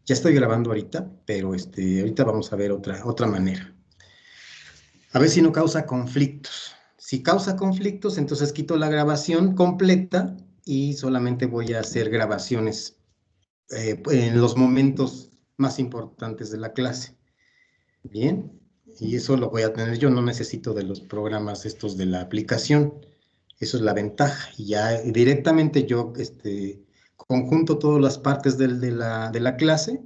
Ya estoy grabando ahorita, pero ahorita vamos a ver otra manera. A ver si no causa conflictos. Si causa conflictos, entonces quito la grabación completa y solamente voy a hacer grabaciones en los momentos más importantes de la clase. Bien, y eso lo voy a tener yo, no necesito de los programas estos de la aplicación. Eso es la ventaja. Y ya directamente yo conjunto todas las partes de la clase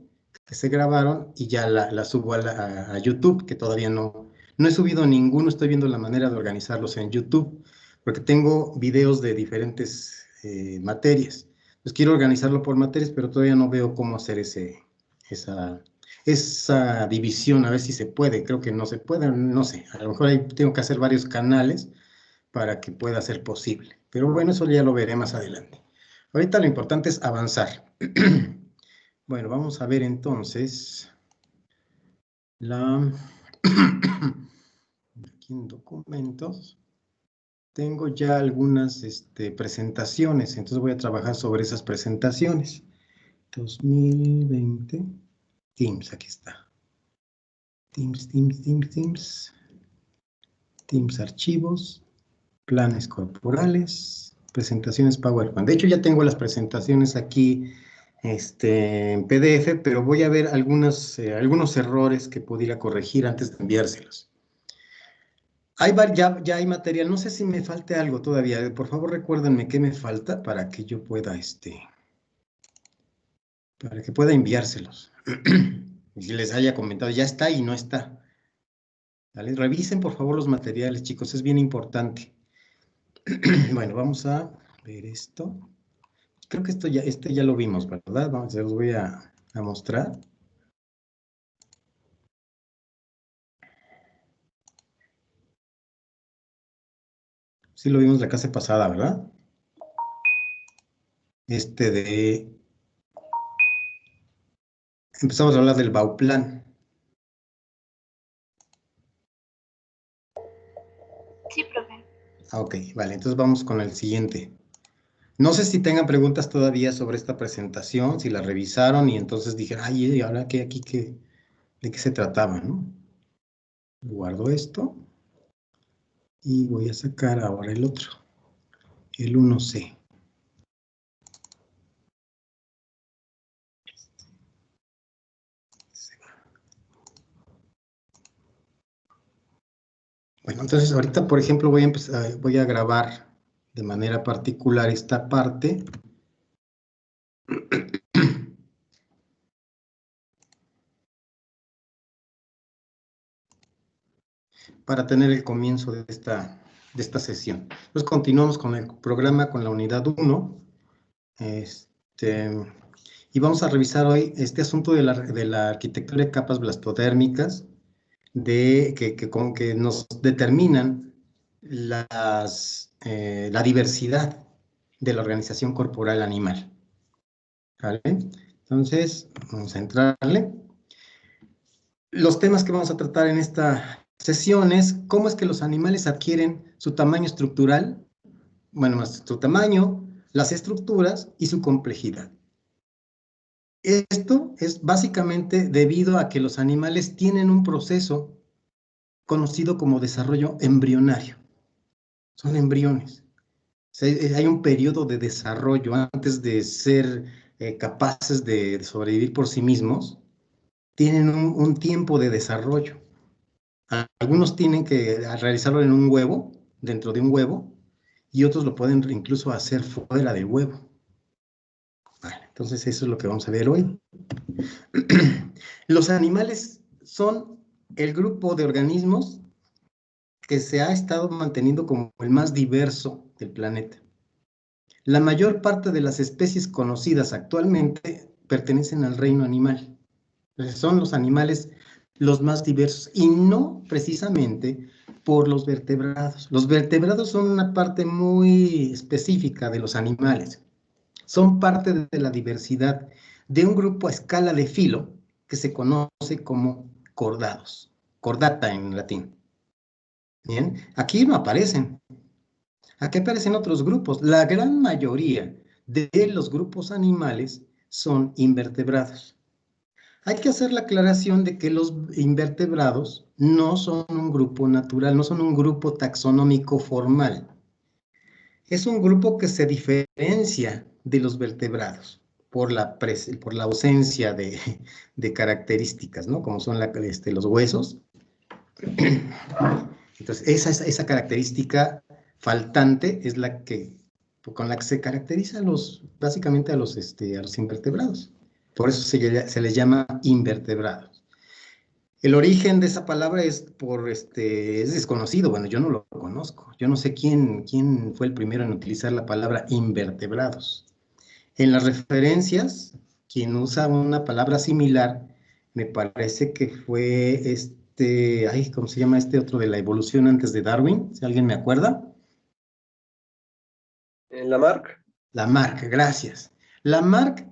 que se grabaron y ya la subo a YouTube, que todavía no he subido ninguno. Estoy viendo la manera de organizarlos en YouTube, porque tengo videos de diferentes materias. Pues quiero organizarlo por materias, pero todavía no veo cómo hacer esa división, a ver si se puede. Creo que no se puede, no sé. A lo mejor ahí tengo que hacer varios canales para que pueda ser posible. Pero bueno, eso ya lo veré más adelante. Ahorita lo importante es avanzar. Bueno, vamos a ver entonces aquí en documentos tengo ya algunas presentaciones, entonces voy a trabajar sobre esas presentaciones. 2020, Teams, aquí está. Teams archivos, planes corporales, presentaciones PowerPoint. De hecho, ya tengo las presentaciones aquí en PDF, pero voy a ver algunos errores que pudiera corregir antes de enviárselos. Ya hay material, no sé si me falte algo todavía. Por favor, recuérdenme qué me falta para que yo pueda, para que pueda enviárselos. Y les haya comentado, ya está y no está. ¿Vale? Revisen, por favor, los materiales, chicos, es bien importante. Bueno, vamos a ver esto. Creo que este ya lo vimos, ¿verdad? Se los voy a mostrar. Sí lo vimos la clase pasada, ¿verdad? Empezamos a hablar del Bauplan. Sí, profe. Ok, vale, entonces vamos con el siguiente. No sé si tengan preguntas todavía sobre esta presentación, si la revisaron y entonces dijeron, ay, ¿y ahora qué aquí de qué se trataba, no? Guardo esto y voy a sacar ahora el otro, el 1C. Bueno, entonces ahorita, por ejemplo, voy a grabar de manera particular esta parte. Para tener el comienzo de esta sesión. Entonces continuamos con el programa, con la unidad 1. Y vamos a revisar hoy este asunto de la arquitectura de capas blastodérmicas que nos determinan la diversidad de la organización corporal animal. ¿Vale? Entonces, vamos a entrarle. Los temas que vamos a tratar en esta sesión es cómo es que los animales adquieren su tamaño estructural, bueno, más su tamaño, las estructuras y su complejidad. Esto es básicamente debido a que los animales tienen un proceso conocido como desarrollo embrionario. Son embriones. O sea, hay un periodo de desarrollo antes de ser capaces de sobrevivir por sí mismos. Tienen un tiempo de desarrollo. Algunos tienen que realizarlo en un huevo, dentro de un huevo, y otros lo pueden incluso hacer fuera del huevo. Vale, entonces eso es lo que vamos a ver hoy. Los animales son el grupo de organismos que se ha estado manteniendo como el más diverso del planeta. La mayor parte de las especies conocidas actualmente pertenecen al reino animal. Entonces son los animales los más diversos y no precisamente por los vertebrados. Los vertebrados son una parte muy específica de los animales. Son parte de la diversidad de un grupo a escala de filo que se conoce como cordados. Cordata en latín. Bien, aquí no aparecen. Aquí aparecen otros grupos. La gran mayoría de los grupos animales son invertebrados. Hay que hacer la aclaración de que los invertebrados no son un grupo natural, no son un grupo taxonómico formal. Es un grupo que se diferencia de los vertebrados por la ausencia de características, ¿no? Como son los huesos. Entonces, esa característica faltante es con la que se caracteriza básicamente a los invertebrados. Por eso se les llama invertebrados. El origen de esa palabra es desconocido. Bueno, yo no lo conozco. Yo no sé quién fue el primero en utilizar la palabra invertebrados. En las referencias, quien usa una palabra similar, me parece que fue ¿cómo se llama este otro de la evolución antes de Darwin? Si alguien me acuerda. ¿En Lamarck? Lamarck, gracias. Lamarck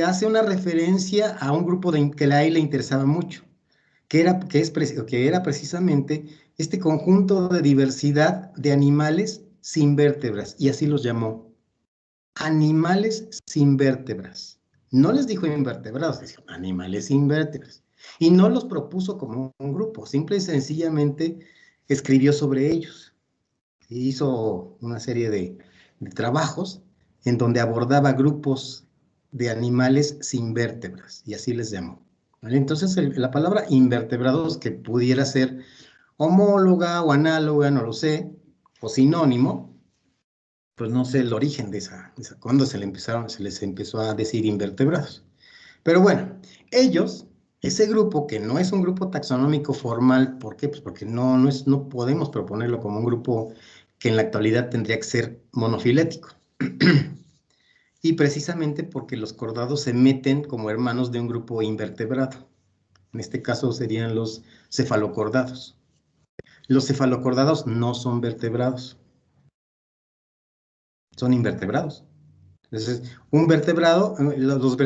hace una referencia a un grupo que a él le interesaba mucho, que era precisamente este conjunto de diversidad de animales sin vértebras, y así los llamó. Animales sin vértebras. No les dijo invertebrados, les dijo animales sin vértebras. Y no los propuso como un grupo, simple y sencillamente escribió sobre ellos. Hizo una serie de trabajos en donde abordaba grupos de animales sin vértebras, y así les llamó. ¿Vale? Entonces, la palabra invertebrados, que pudiera ser homóloga o análoga, no lo sé, o sinónimo, pues no sé el origen de cuándo se les empezó a decir invertebrados. Pero bueno, ese grupo que no es un grupo taxonómico formal, ¿por qué? Pues porque no podemos proponerlo como un grupo que en la actualidad tendría que ser monofilético. Y precisamente porque los cordados se meten como hermanos de un grupo invertebrado. En este caso serían los cefalocordados. Los cefalocordados no son vertebrados, son invertebrados. Entonces, un vertebrado, los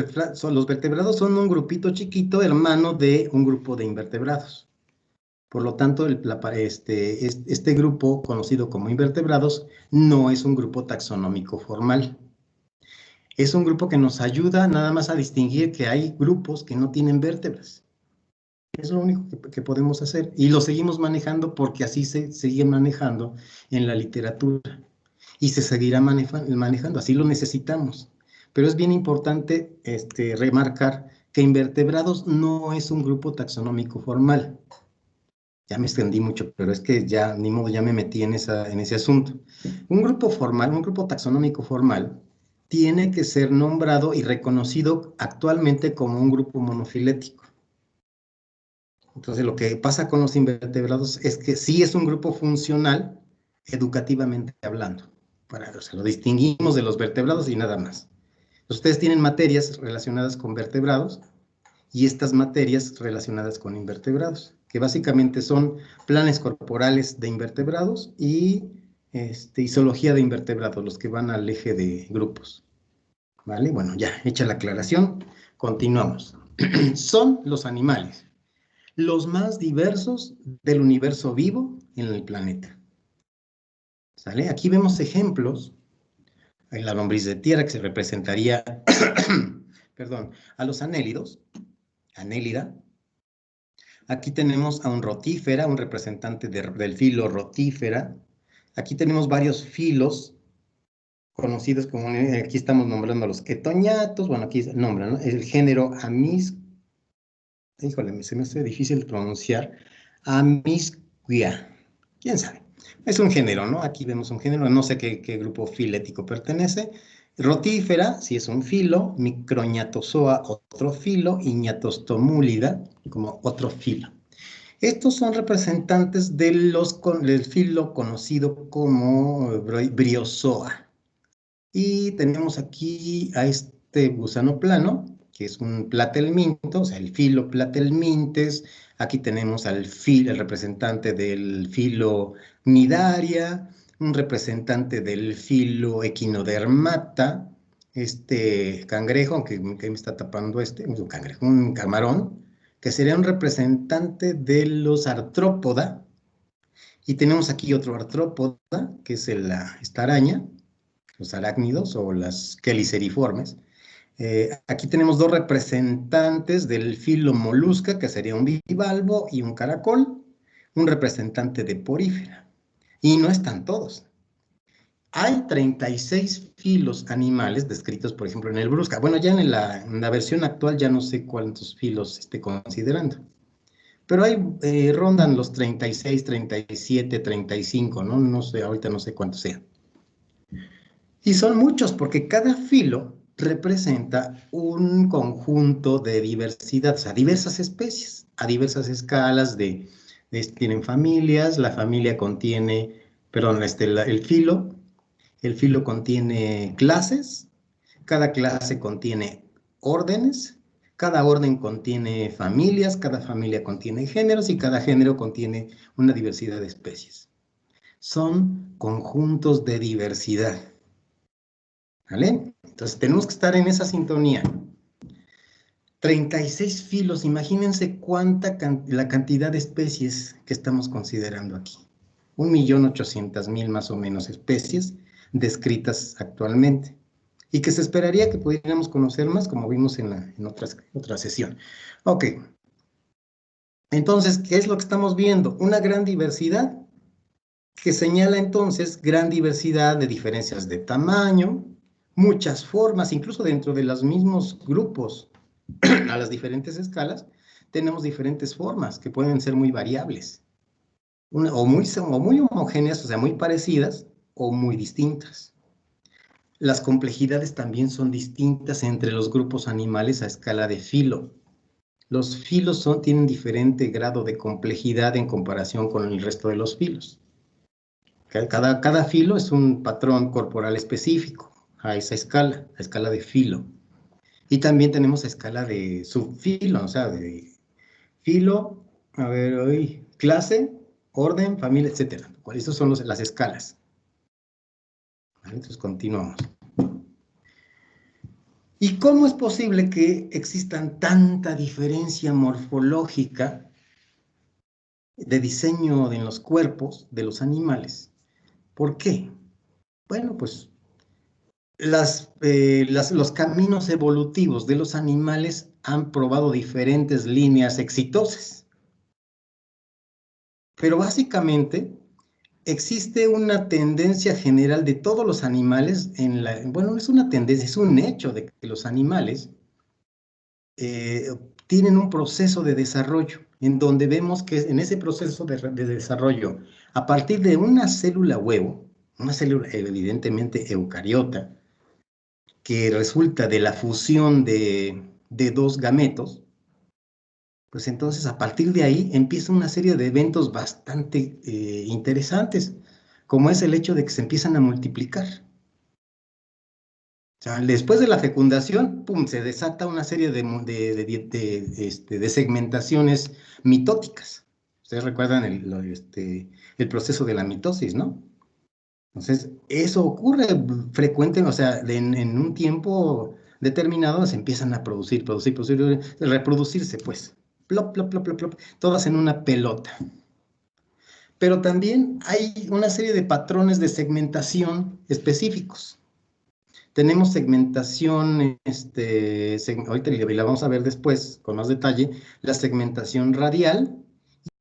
vertebrados son un grupito chiquito hermano de un grupo de invertebrados. Por lo tanto, este grupo, conocido como invertebrados, no es un grupo taxonómico formal. Es un grupo que nos ayuda nada más a distinguir que hay grupos que no tienen vértebras. Es lo único que podemos hacer. Y lo seguimos manejando porque así se sigue manejando en la literatura. Y se seguirá manejando, así lo necesitamos. Pero es bien importante remarcar que invertebrados no es un grupo taxonómico formal. Ya me extendí mucho, pero es que ya, ni modo, ya me metí en ese asunto. Un grupo formal, un grupo taxonómico formal, tiene que ser nombrado y reconocido actualmente como un grupo monofilético. Entonces, lo que pasa con los invertebrados es que sí es un grupo funcional, educativamente hablando. O sea, lo distinguimos de los vertebrados y nada más. Ustedes tienen materias relacionadas con vertebrados y estas materias relacionadas con invertebrados, que básicamente son planes corporales de invertebrados y zoología de invertebrados, los que van al eje de grupos. ¿Vale? Bueno, ya, hecha la aclaración, continuamos. Son los animales los más diversos del universo vivo en el planeta. ¿Sale? Aquí vemos ejemplos en la lombriz de tierra, que se representaría, perdón, a los anélidos, anélida. Aquí tenemos a un rotífera, un representante del filo rotífera. Aquí tenemos varios filos conocidos como, aquí estamos nombrando a los etoñatos, bueno, aquí nombran, ¿no? El género híjole, se me hace difícil pronunciar, Amisquia, quién sabe. Es un género, ¿no? Aquí vemos un género, no sé qué grupo filético pertenece. Rotífera, si es un filo, Microñatozoa, otro filo, y Ñatostomúlida, como otro filo. Estos son representantes del filo conocido como Briozoa. Y tenemos aquí a este gusano plano, que es un platelminto, o sea, el filo platelmintes. Aquí tenemos el representante del filo Cnidaria, un representante del filo Equinodermata, este cangrejo, aunque me está tapando un cangrejo, un camarón, que sería un representante de los artrópoda. Y tenemos aquí otro artrópoda, que es esta araña, los arácnidos o las queliceriformes. Aquí tenemos dos representantes del filo molusca, que sería un bivalvo y un caracol, un representante de porífera. Y no están todos. Hay 36 filos animales descritos, por ejemplo, en el Brusca. Bueno, ya en la versión actual ya no sé cuántos filos esté considerando. Pero ahí rondan los 36, 37, 35, ¿no? No sé, ahorita no sé cuántos sean. Y son muchos porque cada filo representa un conjunto de diversidad, o sea, diversas especies, a diversas escalas tienen familias, la familia contiene, perdón, el filo contiene clases, cada clase contiene órdenes, cada orden contiene familias, cada familia contiene géneros y cada género contiene una diversidad de especies. Son conjuntos de diversidad. ¿Vale? Entonces tenemos que estar en esa sintonía. 36 filos, imagínense la cantidad de especies que estamos considerando aquí. 1.800.000 más o menos especies descritas actualmente. Y que se esperaría que pudiéramos conocer más, como vimos en otra sesión. Ok. Entonces, ¿qué es lo que estamos viendo? Una gran diversidad que señala entonces gran diversidad de diferencias de tamaño, muchas formas, incluso dentro de los mismos grupos, a las diferentes escalas, tenemos diferentes formas que pueden ser muy variables, o muy homogéneas, o sea, muy parecidas, o muy distintas. Las complejidades también son distintas entre los grupos animales a escala de filo. Los filos tienen diferente grado de complejidad en comparación con el resto de los filos. Cada filo es un patrón corporal específico a esa escala, la escala de filo. Y también tenemos escala de subfilo, o sea, de filo, a ver, hoy, clase, orden, familia, etc. Esas son las escalas. ¿Vale? Entonces continuamos. ¿Y cómo es posible que existan tanta diferencia morfológica de diseño en los cuerpos de los animales? ¿Por qué? Bueno, pues los caminos evolutivos de los animales han probado diferentes líneas exitosas. Pero básicamente existe una tendencia general de todos los animales bueno, no es una tendencia, es un hecho de que los animales tienen un proceso de desarrollo, en donde vemos que en ese proceso de desarrollo, a partir de una célula huevo, una célula evidentemente eucariota, que resulta de la fusión de dos gametos, pues entonces a partir de ahí empieza una serie de eventos bastante interesantes, como es el hecho de que se empiezan a multiplicar. O sea, después de la fecundación, pum, se desata una serie de segmentaciones mitóticas. Ustedes recuerdan el proceso de la mitosis, ¿no? Entonces, eso ocurre frecuente, o sea, en un tiempo determinado se empiezan a producir, reproducirse, pues. Plop, plop, plop, plop, plop, todas en una pelota. Pero también hay una serie de patrones de segmentación específicos. Tenemos segmentación, ahorita la vamos a ver después con más detalle, la segmentación radial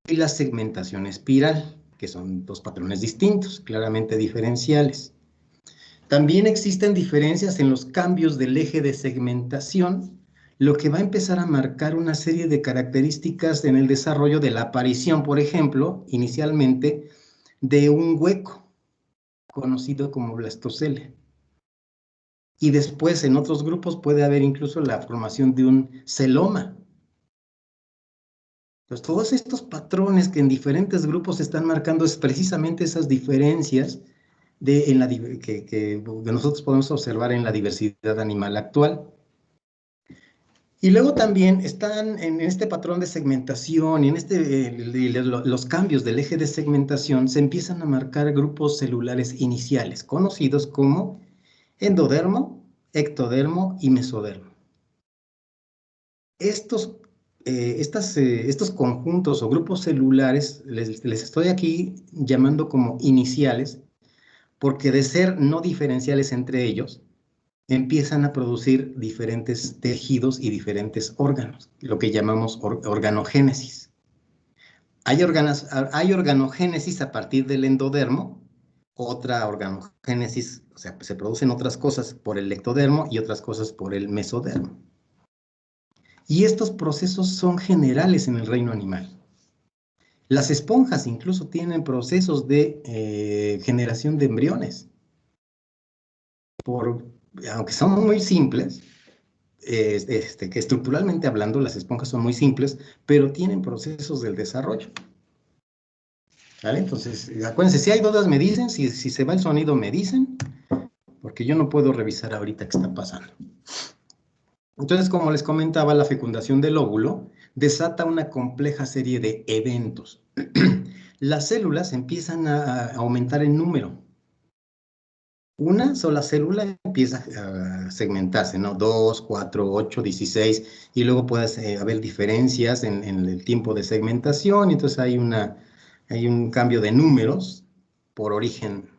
y la segmentación espiral, que son dos patrones distintos, claramente diferenciales. También existen diferencias en los cambios del eje de segmentación, lo que va a empezar a marcar una serie de características en el desarrollo de la aparición, por ejemplo, inicialmente, de un hueco, conocido como blastocele. Y después en otros grupos puede haber incluso la formación de un celoma. Entonces, todos estos patrones que en diferentes grupos están marcando es precisamente esas diferencias que nosotros podemos observar en la diversidad animal actual. Y luego también están en este patrón de segmentación y en los cambios del eje de segmentación se empiezan a marcar grupos celulares iniciales, conocidos como endodermo, ectodermo y mesodermo. Estos conjuntos o grupos celulares les estoy aquí llamando como iniciales, porque de ser no diferenciales entre ellos, empiezan a producir diferentes tejidos y diferentes órganos, lo que llamamos organogénesis. Hay organogénesis a partir del endodermo, otra organogénesis, o sea, se producen otras cosas por el ectodermo y otras cosas por el mesodermo. Y estos procesos son generales en el reino animal. Las esponjas incluso tienen procesos de generación de embriones. Aunque son muy simples, que estructuralmente hablando las esponjas son muy simples, pero tienen procesos del desarrollo. ¿Vale? Entonces, acuérdense, si hay dudas me dicen, si se va el sonido me dicen, porque yo no puedo revisar ahorita qué está pasando. Entonces, como les comentaba, la fecundación del óvulo desata una compleja serie de eventos. Las células empiezan a aumentar en número. Una sola célula empieza a segmentarse, ¿no? 2, 4, 8, 16, y luego puede haber diferencias en el tiempo de segmentación, y entonces hay un cambio de números por origen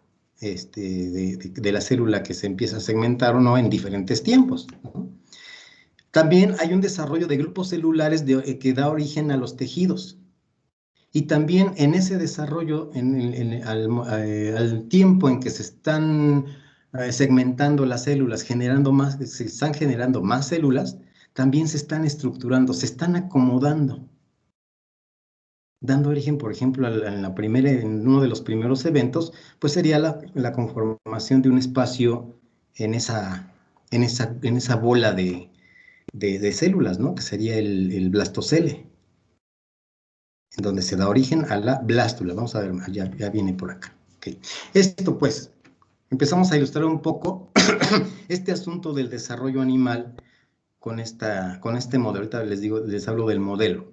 de la célula que se empieza a segmentar o no en diferentes tiempos, ¿no? También hay un desarrollo de grupos celulares que da origen a los tejidos. Y también en ese desarrollo, al tiempo en que se están segmentando las células, se están generando más células, también se están estructurando, se están acomodando, dando origen, por ejemplo, en uno de los primeros eventos, pues sería la conformación de un espacio en esa bola de células, ¿no? Que sería el blastocele, en donde se da origen a la blástula. Vamos a ver, ya viene por acá. Okay. Esto, pues, empezamos a ilustrar un poco este asunto del desarrollo animal con este modelo. Ahorita les hablo del modelo.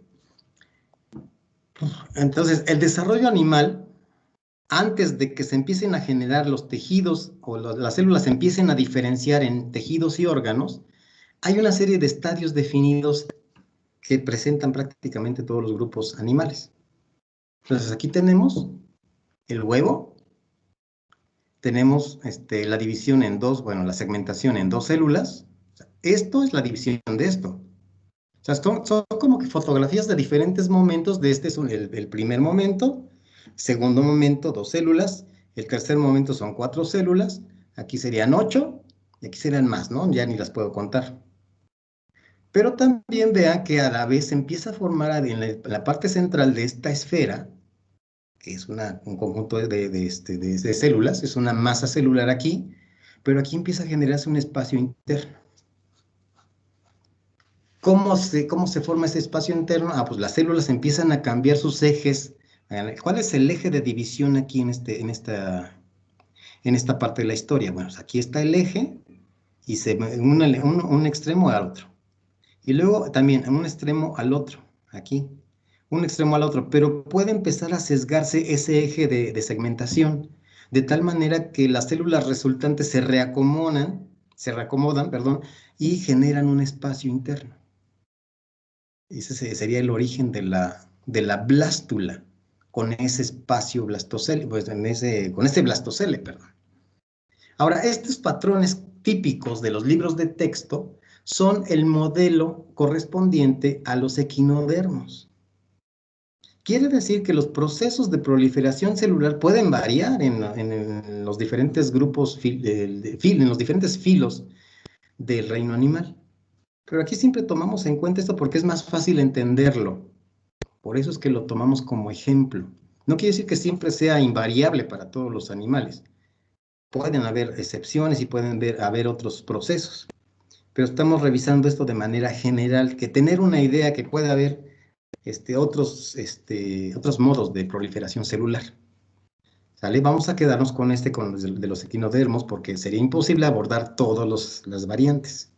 Entonces, el desarrollo animal, antes de que se empiecen a generar los tejidos o las células se empiecen a diferenciar en tejidos y órganos, hay una serie de estadios definidos que presentan prácticamente todos los grupos animales. Entonces, aquí tenemos el huevo, tenemos la división en dos, bueno, la segmentación en dos células. Esto es la división de esto. O sea, son como que fotografías de diferentes momentos. Este es el primer momento, segundo momento, 2 células, el tercer momento son 4 células, aquí serían 8, y aquí serían más, ¿no? Ya ni las puedo contar. Pero también vean que a la vez se empieza a formar en la parte central de esta esfera, que es un conjunto de células, es una masa celular aquí, pero aquí empieza a generarse un espacio interno. ¿Cómo se forma ese espacio interno? Pues las células empiezan a cambiar sus ejes. ¿Cuál es el eje de división aquí en esta parte de la historia? Bueno, pues aquí está el eje y un extremo al otro. Y luego también un extremo al otro, aquí. Un extremo al otro, pero puede empezar a sesgarse ese eje de segmentación, de tal manera que las células resultantes se reacomodan, perdón, y generan un espacio interno. Ese sería el origen de la blástula, con ese espacio blastocele, pues con ese blastocele, perdón. Ahora, estos patrones típicos de los libros de texto son el modelo correspondiente a los equinodermos. Quiere decir que los procesos de proliferación celular pueden variar en los diferentes grupos, en los diferentes filos del reino animal. Pero aquí siempre tomamos en cuenta esto porque es más fácil entenderlo. Por eso es que lo tomamos como ejemplo. No quiere decir que siempre sea invariable para todos los animales. Pueden haber excepciones y pueden haber otros procesos. Pero estamos revisando esto de manera general, que tener una idea que puede haber otros modos de proliferación celular. ¿Sale? Vamos a quedarnos con de los equinodermos porque sería imposible abordar todas las variantes.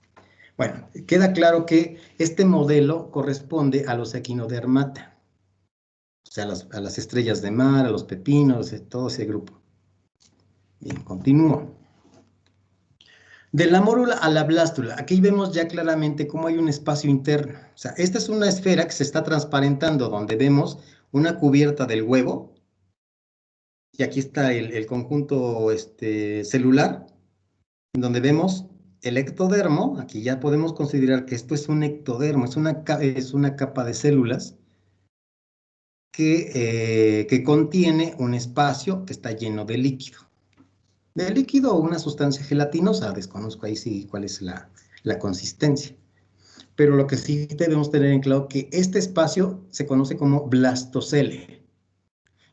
Bueno, queda claro que este modelo corresponde a los equinodermata, o sea, a las estrellas de mar, a los pepinos, todo ese grupo. Bien, continúo. De la mórula a la blástula, aquí vemos ya claramente cómo hay un espacio interno. O sea, esta es una esfera que se está transparentando, donde vemos una cubierta del huevo, y aquí está el conjunto celular, donde vemos el ectodermo, aquí ya podemos considerar que esto es un ectodermo, es una capa de células que contiene un espacio que está lleno de líquido. De líquido o una sustancia gelatinosa, desconozco ahí sí cuál es la consistencia. Pero lo que sí debemos tener en claro que este espacio se conoce como blastocele.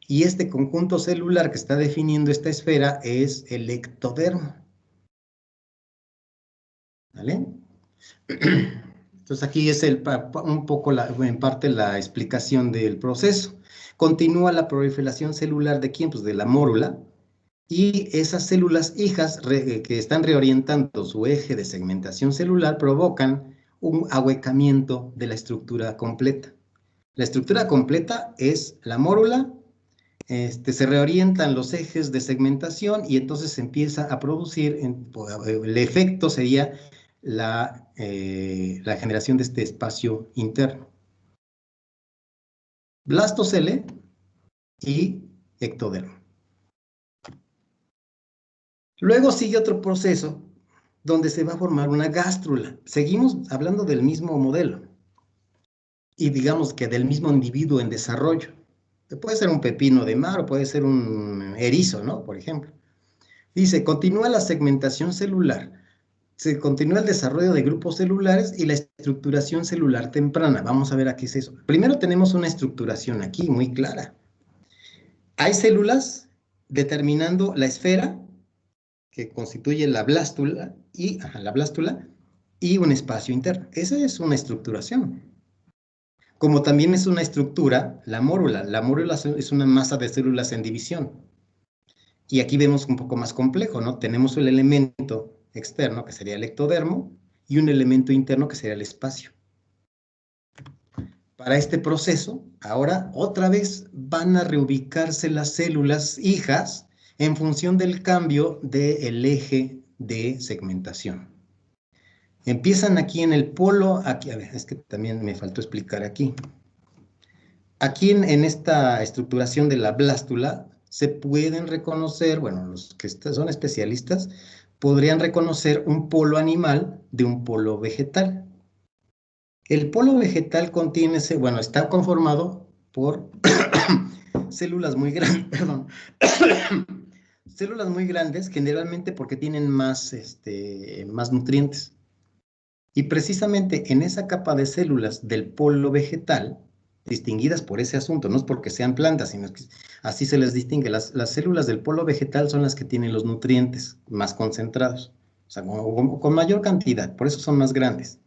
Y este conjunto celular que está definiendo esta esfera es el ectodermo. ¿Vale? Entonces aquí es un poco en parte la explicación del proceso. Continúa la proliferación celular de quién? Pues de la mórula. Y esas células hijas que están reorientando su eje de segmentación celular provocan un ahuecamiento de la estructura completa. La estructura completa es la mórula, se reorientan los ejes de segmentación y entonces se empieza a producir, el efecto sería la generación de este espacio interno. Blastocele y ectodermo. Luego sigue otro proceso donde se va a formar una gástrula. Seguimos hablando del mismo modelo y digamos que del mismo individuo en desarrollo. Puede ser un pepino de mar o puede ser un erizo, ¿no? Por ejemplo. Dice, continúa la segmentación celular. Se continúa el desarrollo de grupos celulares y la estructuración celular temprana. Vamos a ver aquí es eso. Primero tenemos una estructuración aquí muy clara. Hay células determinando la esfera que constituye la blástula y un espacio interno. Esa es una estructuración. Como también es una estructura, la mórula. La mórula es una masa de células en división. Y aquí vemos un poco más complejo, ¿no? Tenemos el elemento externo, que sería el ectodermo, y un elemento interno, que sería el espacio. Para este proceso, ahora otra vez van a reubicarse las células hijas en función del cambio del eje de segmentación. Empiezan aquí en el polo, aquí, a ver, es que también me faltó explicar aquí. Aquí en esta estructuración de la blástula se pueden reconocer, bueno, los que son especialistas, podrían reconocer un polo animal de un polo vegetal. El polo vegetal contiene, bueno, está conformado por células muy grandes, perdón, células muy grandes, generalmente porque tienen más nutrientes. Y precisamente en esa capa de células del polo vegetal, distinguidas por ese asunto, no es porque sean plantas, sino que así se les distingue. Las células del polo vegetal son las que tienen los nutrientes más concentrados, o sea, con mayor cantidad, por eso son más grandes.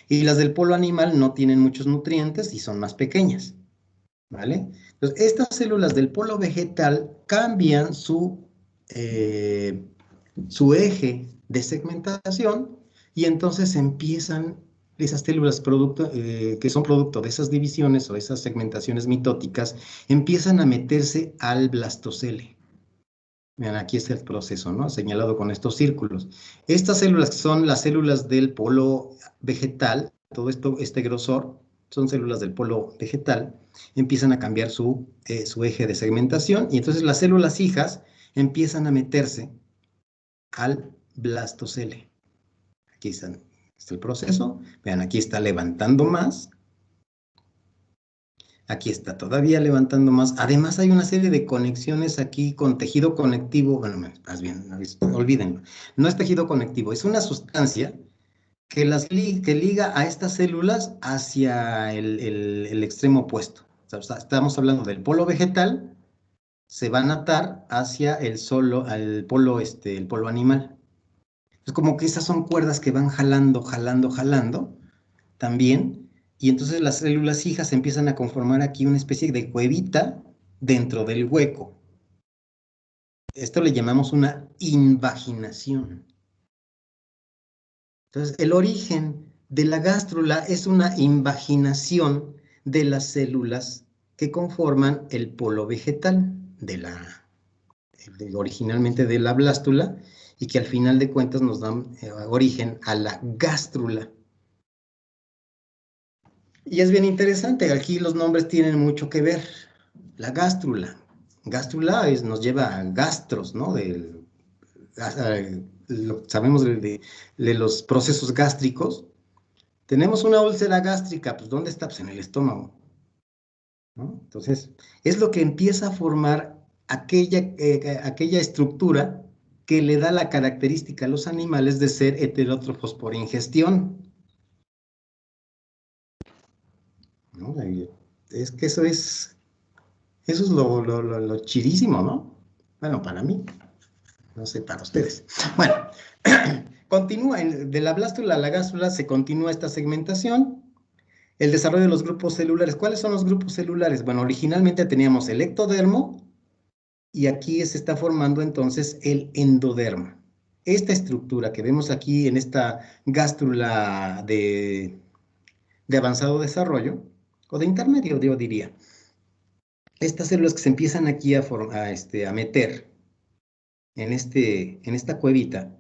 Y las del polo animal no tienen muchos nutrientes y son más pequeñas, ¿vale? Entonces, estas células del polo vegetal cambian su eje de segmentación y entonces empiezan esas células que son producto de esas divisiones o esas segmentaciones mitóticas, empiezan a meterse al blastocele. Vean, aquí está el proceso, ¿no? Señalado con estos círculos. Estas células que son las células del polo vegetal, todo esto, este grosor, son células del polo vegetal, empiezan a cambiar su eje de segmentación y entonces las células hijas empiezan a meterse al blastocele. Aquí está el proceso. Vean, aquí está levantando más. Aquí está todavía levantando más. Además hay una serie de conexiones aquí con tejido conectivo. Bueno, más bien, olvídenlo. No es tejido conectivo, es una sustancia que liga a estas células hacia el extremo opuesto. O sea, estamos hablando del polo vegetal, se van a atar hacia el polo animal. Es como que esas son cuerdas que van jalando, jalando, jalando también, y entonces las células hijas empiezan a conformar aquí una especie de cuevita dentro del hueco. Esto le llamamos una invaginación. Entonces, el origen de la gástrula es una invaginación de las células que conforman el polo vegetal originalmente de la blástula y que al final de cuentas nos dan origen a la gástrula. Y es bien interesante, aquí los nombres tienen mucho que ver. La gástrula. Gástrula nos lleva a gastros, ¿no? sabemos de los procesos gástricos. Tenemos una úlcera gástrica, pues ¿dónde está? Pues en el estómago, ¿no? Entonces, es lo que empieza a formar aquella estructura que le da la característica a los animales de ser heterótrofos por ingestión, ¿no? Es que eso es lo chidísimo, ¿no? Bueno, para mí, no sé, para ustedes. Bueno, continúa, de la blástula a la gástrula se continúa esta segmentación. El desarrollo de los grupos celulares. ¿Cuáles son los grupos celulares? Bueno, originalmente teníamos el ectodermo y aquí se está formando entonces el endodermo. Esta estructura que vemos aquí en esta gástrula de avanzado desarrollo, o de intermedio, yo diría. Estas células que se empiezan aquí a meter en esta cuevita,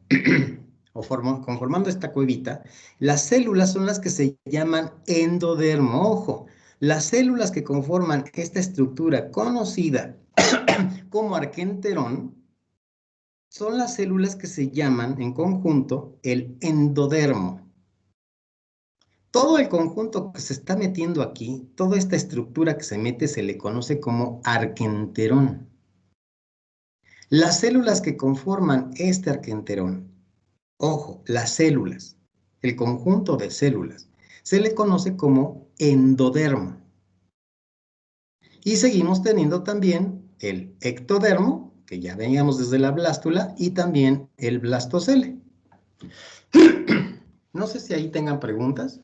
o conformando esta cuevita, las células son las que se llaman endodermo. Ojo, las células que conforman esta estructura conocida como arquenterón son las células que se llaman en conjunto el endodermo. Todo el conjunto que se está metiendo aquí, toda esta estructura que se mete, se le conoce como arquenterón. Las células que conforman este arquenterón, ojo, las células, el conjunto de células, se le conoce como endodermo. Y seguimos teniendo también el ectodermo, que ya veníamos desde la blástula, y también el blastocele. No sé si ahí tengan preguntas.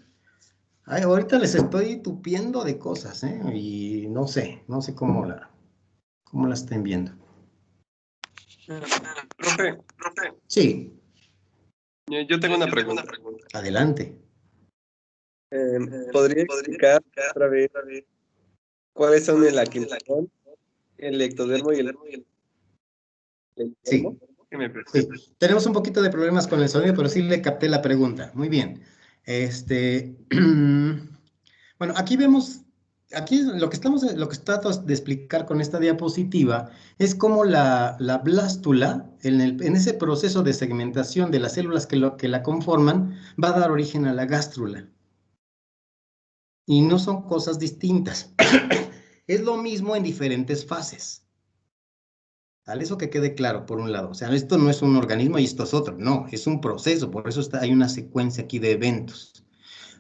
Ay, ahorita les estoy tupiendo de cosas, ¿eh? Y no sé cómo la estén viendo. Profe, Sí, yo tengo una pregunta. adelante. ¿Podría explicar otra vez cuáles son el arquenterón, el ectodermo y el Sí, endodermo? sí. Tenemos un poquito de problemas con el sonido, pero sí le capté la pregunta. Muy bien. Bueno, aquí vemos, lo que trato de explicar con esta diapositiva es cómo la blástula, en ese proceso de segmentación de las células que la conforman, va a dar origen a la gástrula. Y no son cosas distintas. Es lo mismo en diferentes fases. ¿Vale? Eso que quede claro, por un lado. O sea, esto no es un organismo y esto es otro. No, es un proceso. Por eso hay una secuencia aquí de eventos.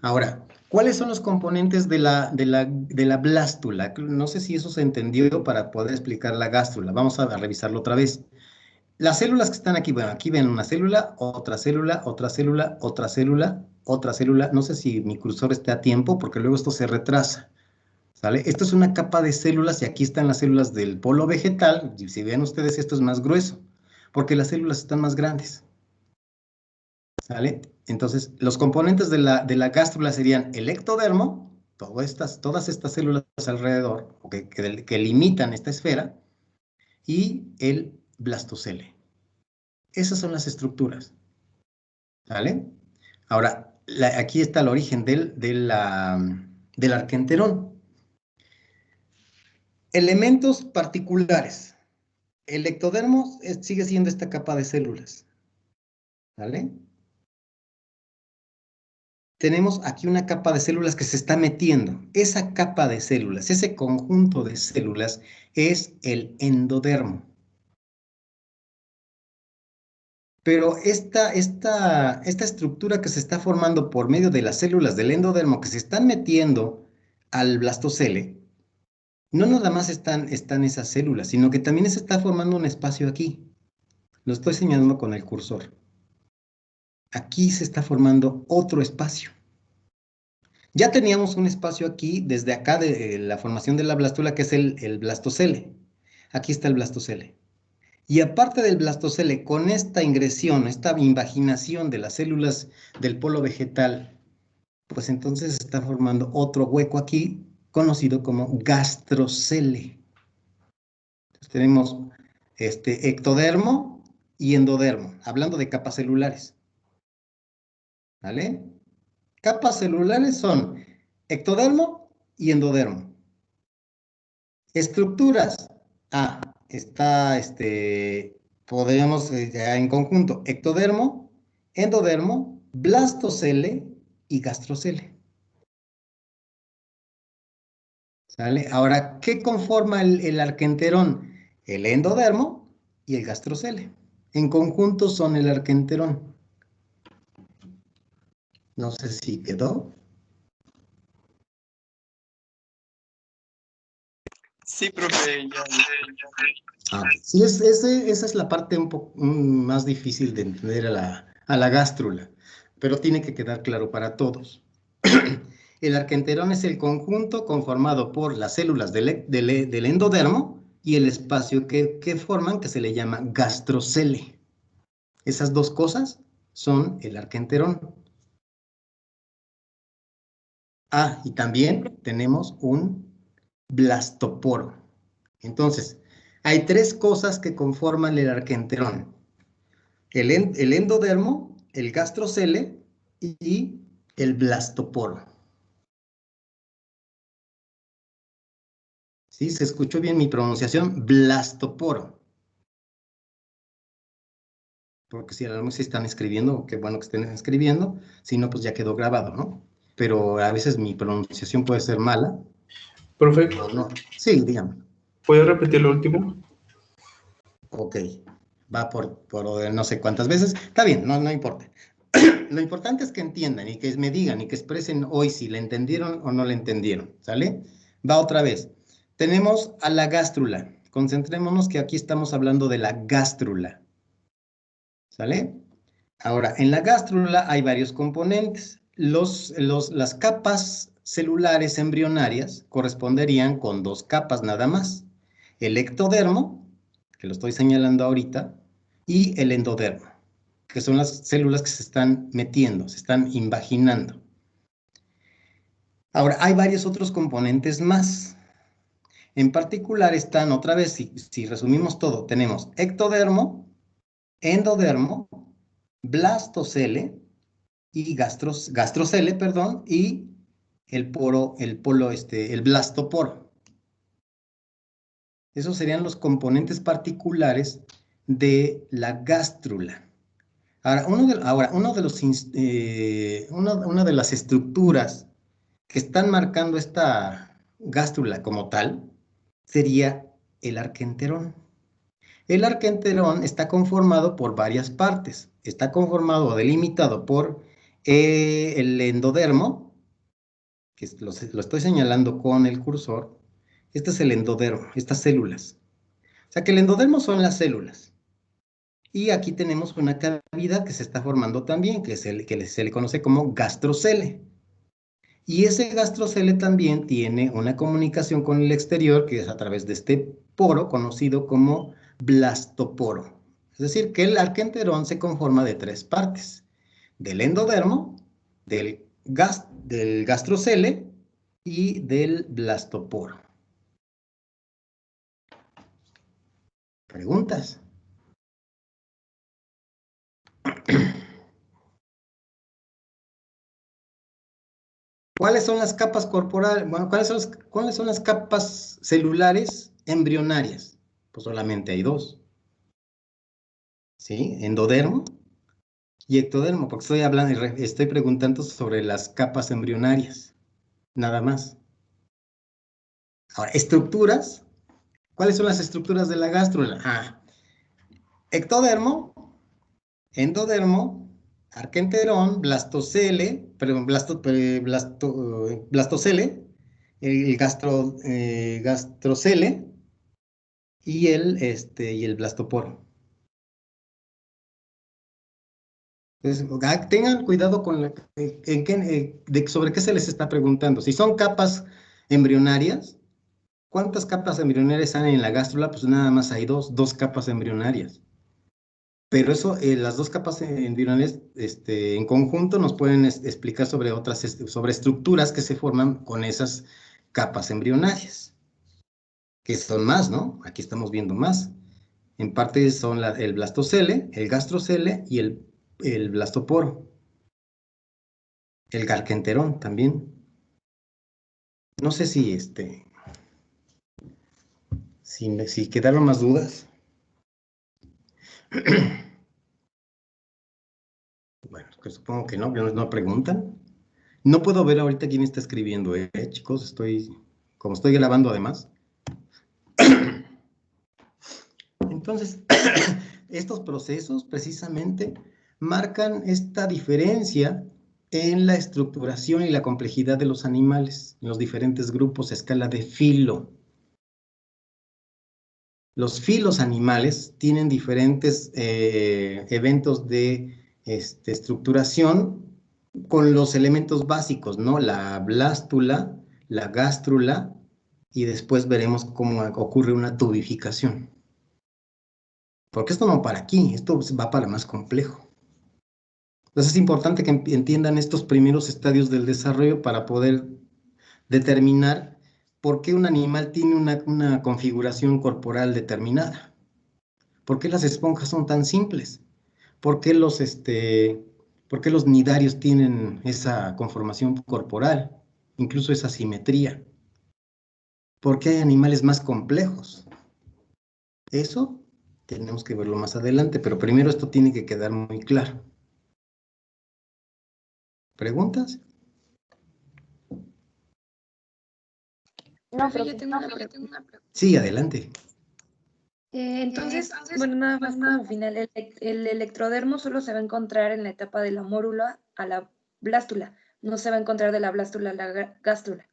Ahora, ¿cuáles son los componentes de la blástula? No sé si eso se entendió para poder explicar la gástrula. Vamos a revisarlo otra vez. Las células que están aquí, bueno, aquí ven una célula, otra célula, otra célula, otra célula, otra célula. No sé si mi cursor está a tiempo porque luego esto se retrasa. ¿Sale? Esto es una capa de células y aquí están las células del polo vegetal. Y si ven ustedes, esto es más grueso porque las células están más grandes. ¿Sale? Entonces, los componentes de la gástrula serían el ectodermo, todas estas células alrededor, que limitan esta esfera, y el blastocele. Esas son las estructuras. ¿Vale? Ahora, aquí está el origen del arquenterón. Elementos particulares. El ectodermo sigue siendo esta capa de células. ¿Vale? Tenemos aquí una capa de células que se está metiendo. Esa capa de células, ese conjunto de células es el endodermo. Pero esta estructura que se está formando por medio de las células del endodermo que se están metiendo al blastocele, no nada más están esas células, sino que también se está formando un espacio aquí. Lo estoy señalando con el cursor. Aquí se está formando otro espacio. Ya teníamos un espacio aquí, desde acá de la formación de la blástula, que es el blastocele. Aquí está el blastocele. Y aparte del blastocele, con esta ingresión, esta invaginación de las células del polo vegetal, pues entonces se está formando otro hueco aquí, conocido como gastrocele. Entonces tenemos ectodermo y endodermo, hablando de capas celulares. ¿Vale? Capas celulares son ectodermo y endodermo. Estructuras. Está podríamos ya en conjunto, ectodermo, endodermo, blastocele y gastrocele. ¿Sale? Ahora, ¿qué conforma el arquenterón? El endodermo y el gastrocele. En conjunto son el arquenterón. No sé si quedó. Sí, profe, ya. Sí, esa es la parte un poco más difícil de entender a la gástrula, pero tiene que quedar claro para todos. El arquenterón es el conjunto conformado por las células del endodermo y el espacio que forman, que se le llama gastrocele. Esas dos cosas son el arquenterón. Ah, y también tenemos un blastoporo. Entonces, hay tres cosas que conforman el arquenterón. El endodermo, el gastrocele y el blastoporo. ¿Sí? ¿Se escuchó bien mi pronunciación? Blastoporo. Porque si a lo mejor sí están escribiendo, qué bueno que estén escribiendo, si no, pues ya quedó grabado, ¿no? Pero a veces mi pronunciación puede ser mala. Profe, O no. Sí, dígame. ¿puede repetir lo último? Ok, va por no sé cuántas veces. Está bien, no importa. Lo importante es que entiendan y que me digan y que expresen hoy si le entendieron o no le entendieron, ¿sale? Va otra vez. Tenemos a la gástrula. Concentrémonos que aquí estamos hablando de la gástrula, ¿sale? Ahora, en la gástrula hay varios componentes. Las capas celulares embrionarias corresponderían con dos capas nada más. El ectodermo, que lo estoy señalando ahorita, y el endodermo, que son las células que se están metiendo, se están invaginando. Ahora, hay varios otros componentes más. En particular están, otra vez, si resumimos todo, tenemos ectodermo, endodermo, blastocele y gastrocele, perdón, y el blastoporo. Esos serían los componentes particulares de la gástrula. Ahora, una de las estructuras que están marcando esta gástrula como tal sería el arquenterón. El arquenterón está conformado por varias partes. Está conformado o delimitado por el endodermo, que lo estoy señalando con el cursor. Este es el endodermo, estas células. O sea que el endodermo son las células. Y aquí tenemos una cavidad que se está formando también, que se le conoce como gastrocele. Y ese gastrocele también tiene una comunicación con el exterior, que es a través de este poro conocido como blastoporo. Es decir, que el arquenterón se conforma de tres partes: del endodermo, del gastrocele y del blastoporo. ¿Preguntas? ¿Cuáles son las capas corporales? Bueno, ¿cuáles son las capas celulares embrionarias? Pues solamente hay dos. ¿Sí? Endodermo y ectodermo, porque estoy preguntando sobre las capas embrionarias, nada más. Ahora, estructuras. ¿Cuáles son las estructuras de la gástrula? Ectodermo, endodermo, arquenterón, blastocele, perdón, blastocele, el gastrocele y el blastoporo. Entonces, tengan cuidado con sobre qué se les está preguntando. Si son capas embrionarias, ¿cuántas capas embrionarias hay en la gástrula? Pues nada más hay dos capas embrionarias. Pero eso, las dos capas embrionarias, en conjunto nos pueden explicar sobre sobre estructuras que se forman con esas capas embrionarias, que son más, ¿no? Aquí estamos viendo más. En parte son el blastocele, el gastrocele y el blastoporo. El garquenterón también. No sé si quedaron más dudas. Bueno, que supongo que no preguntan. No puedo ver ahorita quién está escribiendo, chicos, como estoy grabando además. Entonces, estos procesos precisamente marcan esta diferencia en la estructuración y la complejidad de los animales, en los diferentes grupos a escala de filo. Los filos animales tienen diferentes eventos de estructuración con los elementos básicos, ¿no? La blástula, la gástrula, y después veremos cómo ocurre una tubificación. Porque esto no para aquí, esto va para más complejo. Entonces es importante que entiendan estos primeros estadios del desarrollo para poder determinar por qué un animal tiene una configuración corporal determinada. ¿Por qué las esponjas son tan simples? ¿Por qué los nidarios tienen esa conformación corporal, incluso esa simetría? ¿Por qué hay animales más complejos? Eso tenemos que verlo más adelante, pero primero esto tiene que quedar muy claro. ¿Preguntas? No, profe, yo tengo una pregunta. Sí, adelante. Entonces, bueno, nada más como final, el electrodermo solo se va a encontrar en la etapa de la mórula a la blástula, no se va a encontrar de la blástula a la gástrula.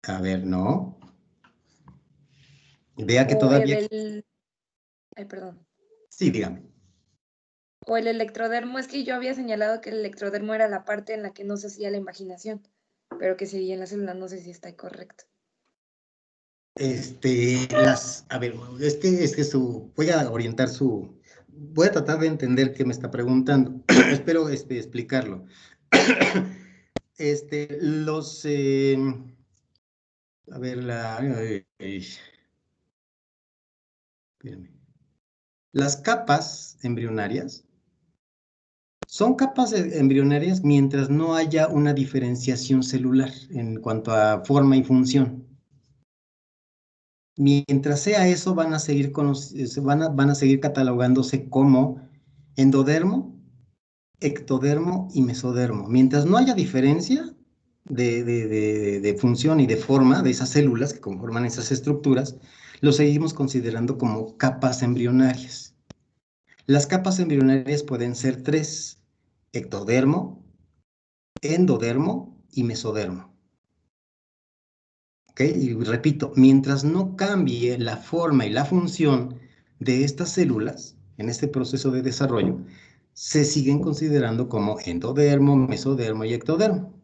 A ver, no. Vea que O todavía... Ay, perdón. Sí, dígame. O el electrodermo, es que yo había señalado que el electrodermo era la parte en la que no se hacía la imaginación, pero que seguía en la célula, no sé si está correcto. A ver, voy a tratar de entender qué me está preguntando. Espero explicarlo. A ver, espérame. Las capas embrionarias son capas embrionarias mientras no haya una diferenciación celular en cuanto a forma y función. Mientras sea eso, van a seguir catalogándose como endodermo, ectodermo y mesodermo. Mientras no haya diferencia de función y de forma de esas células que conforman esas estructuras, lo seguimos considerando como capas embrionarias. Las capas embrionarias pueden ser 3: ectodermo, endodermo y mesodermo. ¿Ok? Y repito, mientras no cambie la forma y la función de estas células en este proceso de desarrollo, se siguen considerando como endodermo, mesodermo y ectodermo.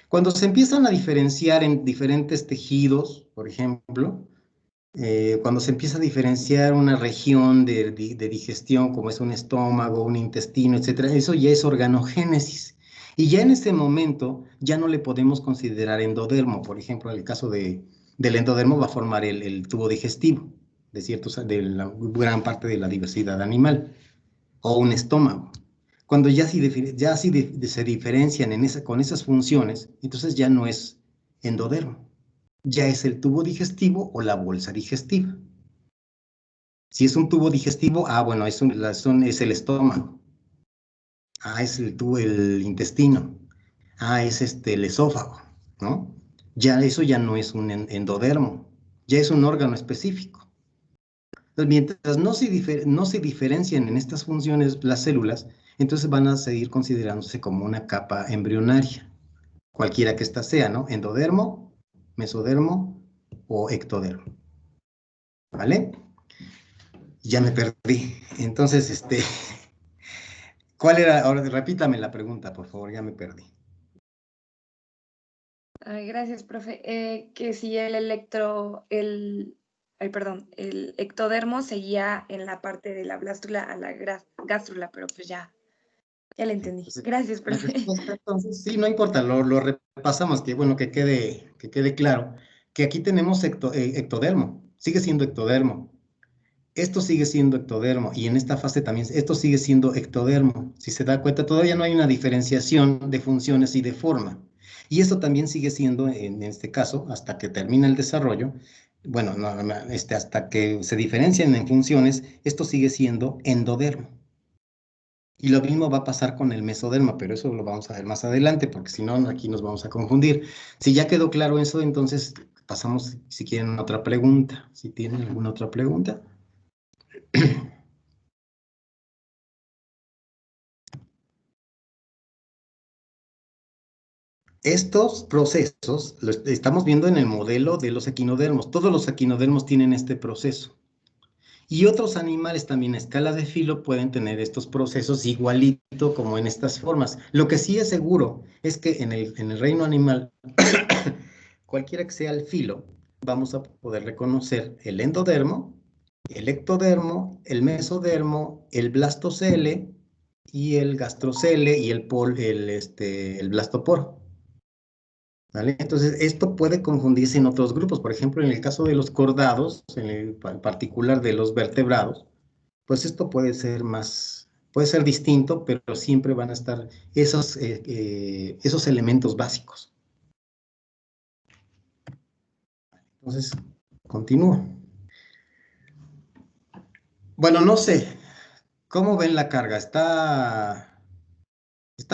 Cuando se empiezan a diferenciar en diferentes tejidos, por ejemplo, cuando se empieza a diferenciar una región de digestión, como es un estómago, un intestino, etcétera, eso ya es organogénesis. Y ya en ese momento ya no le podemos considerar endodermo. Por ejemplo, en el caso del endodermo va a formar el tubo digestivo de la gran parte de la diversidad animal, o un estómago. Cuando ya se diferencian con esas funciones, entonces ya no es endodermo, ya es el tubo digestivo o la bolsa digestiva. Si es un tubo digestivo, bueno, es el estómago. Es el intestino. Es el esófago, ¿no? Ya eso ya no es un endodermo, ya es un órgano específico. Entonces, mientras no se diferencian en estas funciones las células, entonces van a seguir considerándose como una capa embrionaria, cualquiera que ésta sea, ¿no? Endodermo, mesodermo o ectodermo. ¿Vale? Ya me perdí. Entonces, ¿cuál era? Ahora repítame la pregunta, por favor, ya me perdí. Ay, gracias, profe. Que si el ectodermo seguía en la parte de la blástula a la gástrula, pero pues ya le entendí. Gracias, profe. Entonces, sí, no importa, lo repasamos, que bueno, que quede claro, que aquí tenemos ectodermo, sigue siendo ectodermo. Esto sigue siendo ectodermo, y en esta fase también, esto sigue siendo ectodermo. Si se da cuenta, todavía no hay una diferenciación de funciones y de forma. Y esto también sigue siendo, en este caso, hasta que termina el desarrollo, bueno, hasta que se diferencien en funciones, esto sigue siendo endodermo. Y lo mismo va a pasar con el mesodermo, pero eso lo vamos a ver más adelante, porque si no, aquí nos vamos a confundir. Si ya quedó claro eso, entonces pasamos, si quieren, a otra pregunta. Si tienen alguna otra pregunta. Estos procesos los estamos viendo en el modelo de los equinodermos. Todos los equinodermos tienen este proceso. Y otros animales también a escala de filo pueden tener estos procesos igualito como en estas formas. Lo que sí es seguro es que en el reino animal, cualquiera que sea el filo, vamos a poder reconocer el endodermo, el ectodermo, el mesodermo, el blastocele y el gastrocele y el blastoporo. ¿Vale? Entonces, esto puede confundirse en otros grupos. Por ejemplo, en el caso de los cordados, en el particular de los vertebrados, pues esto puede ser distinto, pero siempre van a estar esos elementos básicos. Entonces, continúo. Bueno, no sé, ¿cómo ven la carga? ¿Está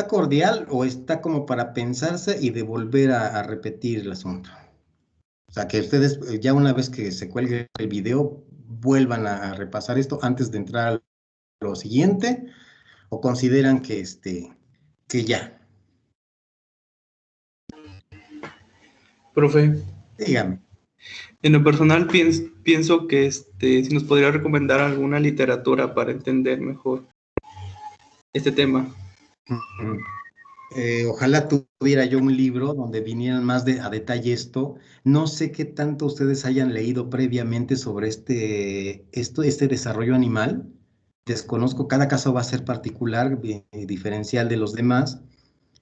cordial o está como para pensarse y de volver a repetir el asunto? O sea, que ustedes ya una vez que se cuelgue el video, vuelvan a repasar esto antes de entrar a lo siguiente, o consideran que ya. Profe, Dígame. en lo personal pienso que si nos podría recomendar alguna literatura para entender mejor este tema. Ojalá tuviera yo un libro donde vinieran más a detalle esto. No sé qué tanto ustedes hayan leído previamente sobre este desarrollo animal. Desconozco, cada caso va a ser particular, diferencial de los demás.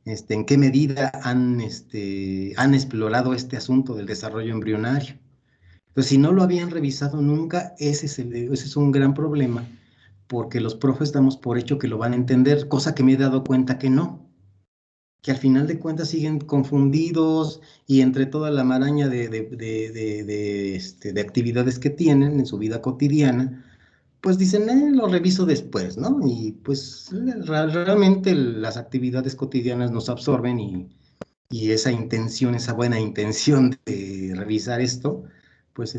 En qué medida han explorado este asunto del desarrollo embrionario. Pues si no lo habían revisado nunca, ese es un gran problema, porque los profes damos por hecho que lo van a entender, cosa que me he dado cuenta que no, que al final de cuentas siguen confundidos y entre toda la maraña de actividades que tienen en su vida cotidiana, pues dicen, lo reviso después, ¿no? Y pues realmente las actividades cotidianas nos absorben y esa intención, esa buena intención de revisar esto, pues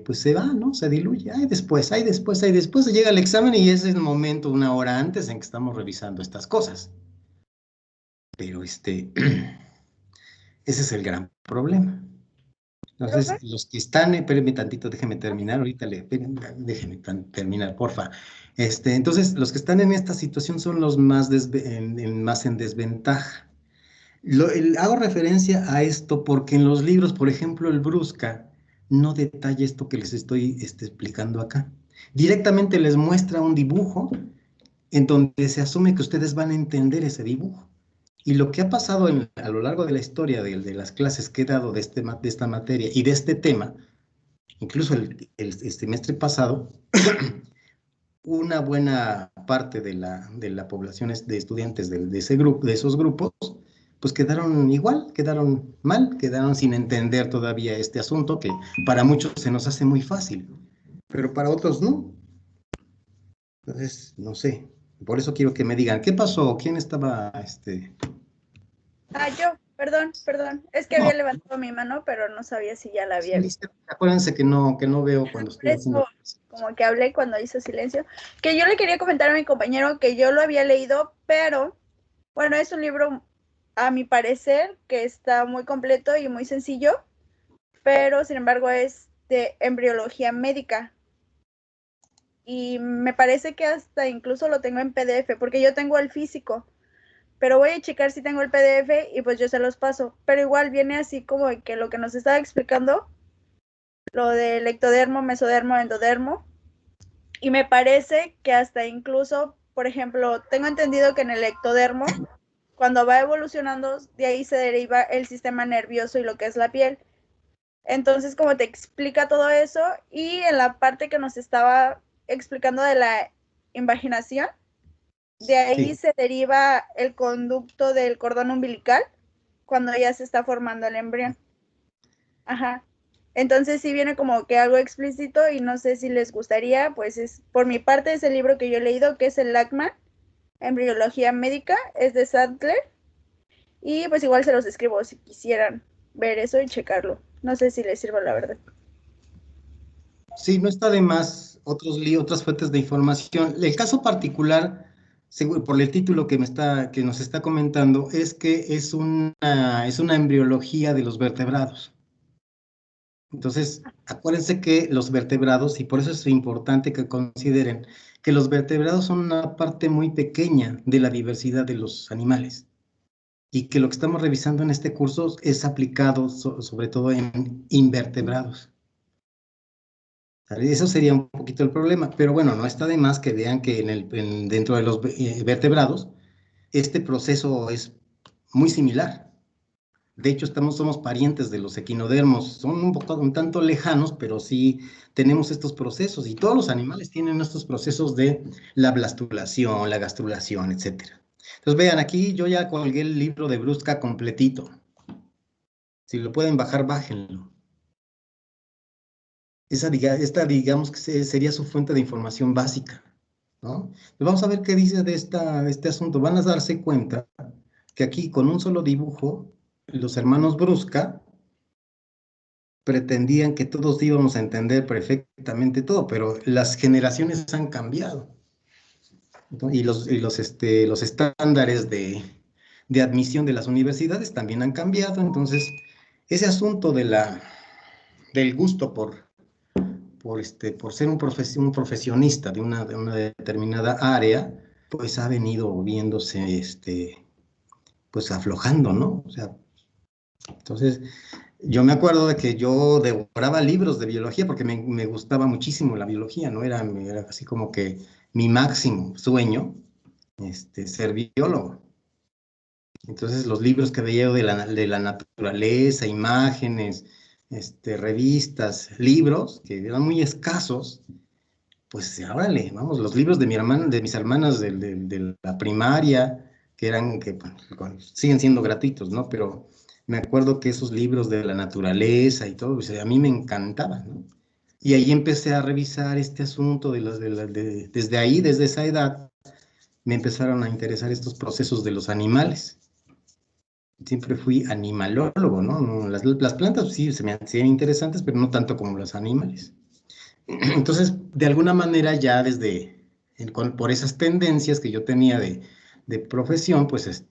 pues se va, ¿no? Se diluye. Hay después, llega el examen y ese es el momento, una hora antes en que estamos revisando estas cosas. Pero ese es el gran problema. Entonces, ¿Profe? los que están, espérenme tantito, déjenme terminar, ahorita déjenme terminar, porfa. Entonces, los que están en esta situación son los más, más en desventaja. Hago referencia a esto porque en los libros, por ejemplo, el Brusca, no detalla esto que les estoy explicando acá. Directamente les muestra un dibujo en donde se asume que ustedes van a entender ese dibujo. Y lo que ha pasado a lo largo de la historia de las clases que he dado de esta materia y de este tema, incluso el semestre pasado, una buena parte de la población de estudiantes de ese grupo, de esos grupos, pues quedaron igual, quedaron mal, quedaron sin entender todavía este asunto que para muchos se nos hace muy fácil, pero para otros no. Entonces, no sé. Por eso quiero que me digan, ¿qué pasó? ¿Quién estaba, Yo, perdón. Es que No, había levantado mi mano, pero no sabía si ya la había sí, visto. acuérdense que no veo cuando Por estoy haciendo. eso, como que hablé cuando hizo silencio. Que yo le quería comentar a mi compañero que yo lo había leído, pero bueno, es un libro, a mi parecer, que está muy completo y muy sencillo, pero sin embargo es de embriología médica. Y me parece que hasta incluso lo tengo en PDF, porque yo tengo el físico. Pero voy a checar si tengo el PDF y pues yo se los paso. Pero igual viene así como que lo que nos estaba explicando, lo del ectodermo, mesodermo, endodermo. Y me parece que hasta incluso, por ejemplo, tengo entendido que en el ectodermo, cuando va evolucionando, de ahí se deriva el sistema nervioso y lo que es la piel. Entonces, como te explica todo eso, y en la parte que nos estaba explicando de la invaginación, de ahí Sí, se deriva el conducto del cordón umbilical cuando ya se está formando el embrión. Ajá. Entonces sí viene como que algo explícito y no sé si les gustaría, pues es por mi parte es el libro que yo he leído, que es el Lachman, Embriología Médica, es de Sadler, y pues igual se los escribo si quisieran ver eso y checarlo. No sé si les sirva la verdad. Sí, no está de más otras fuentes de información. El caso particular, por el título que nos está comentando, es que es una embriología de los vertebrados. Entonces, acuérdense que los vertebrados, y por eso es importante que consideren que los vertebrados son una parte muy pequeña de la diversidad de los animales, y que lo que estamos revisando en este curso es aplicado sobre todo en invertebrados. Eso sería un poquito el problema, pero bueno, no está de más que vean que dentro de los vertebrados, este proceso es muy similar. De hecho, somos parientes de los equinodermos, son un tanto lejanos, pero sí tenemos estos procesos, y todos los animales tienen estos procesos de la blastulación, la gastrulación, etc. Entonces, vean, aquí yo ya colgué el libro de Brusca completito. Si lo pueden bajar, bájenlo. Esta digamos que sería su fuente de información básica, ¿no? Pues vamos a ver qué dice de este asunto. Van a darse cuenta que aquí, con un solo dibujo, los hermanos Brusca pretendían que todos íbamos a entender perfectamente todo, pero las generaciones han cambiado, ¿no? Y los estándares de admisión de las universidades también han cambiado. Entonces, ese asunto del gusto por ser un profesionista de una determinada área, pues ha venido viéndose, pues aflojando, ¿no? O sea, entonces, yo me acuerdo de que yo devoraba libros de biología porque me gustaba muchísimo la biología, ¿no? Era así como que mi máximo sueño, ser biólogo. Entonces, los libros que veía yo de la naturaleza, imágenes, revistas, libros, que eran muy escasos, pues órale, vamos, los libros de mis hermanas de la primaria, que siguen siendo gratuitos, ¿no? Pero me acuerdo que esos libros de la naturaleza y todo, pues, a mí me encantaban, ¿no? Y ahí empecé a revisar este asunto desde ahí, desde esa edad, me empezaron a interesar estos procesos de los animales. Siempre fui animalólogo, ¿no? Las plantas sí se me hacían interesantes, pero no tanto como los animales. Entonces, de alguna manera ya por esas tendencias que yo tenía de profesión, pues,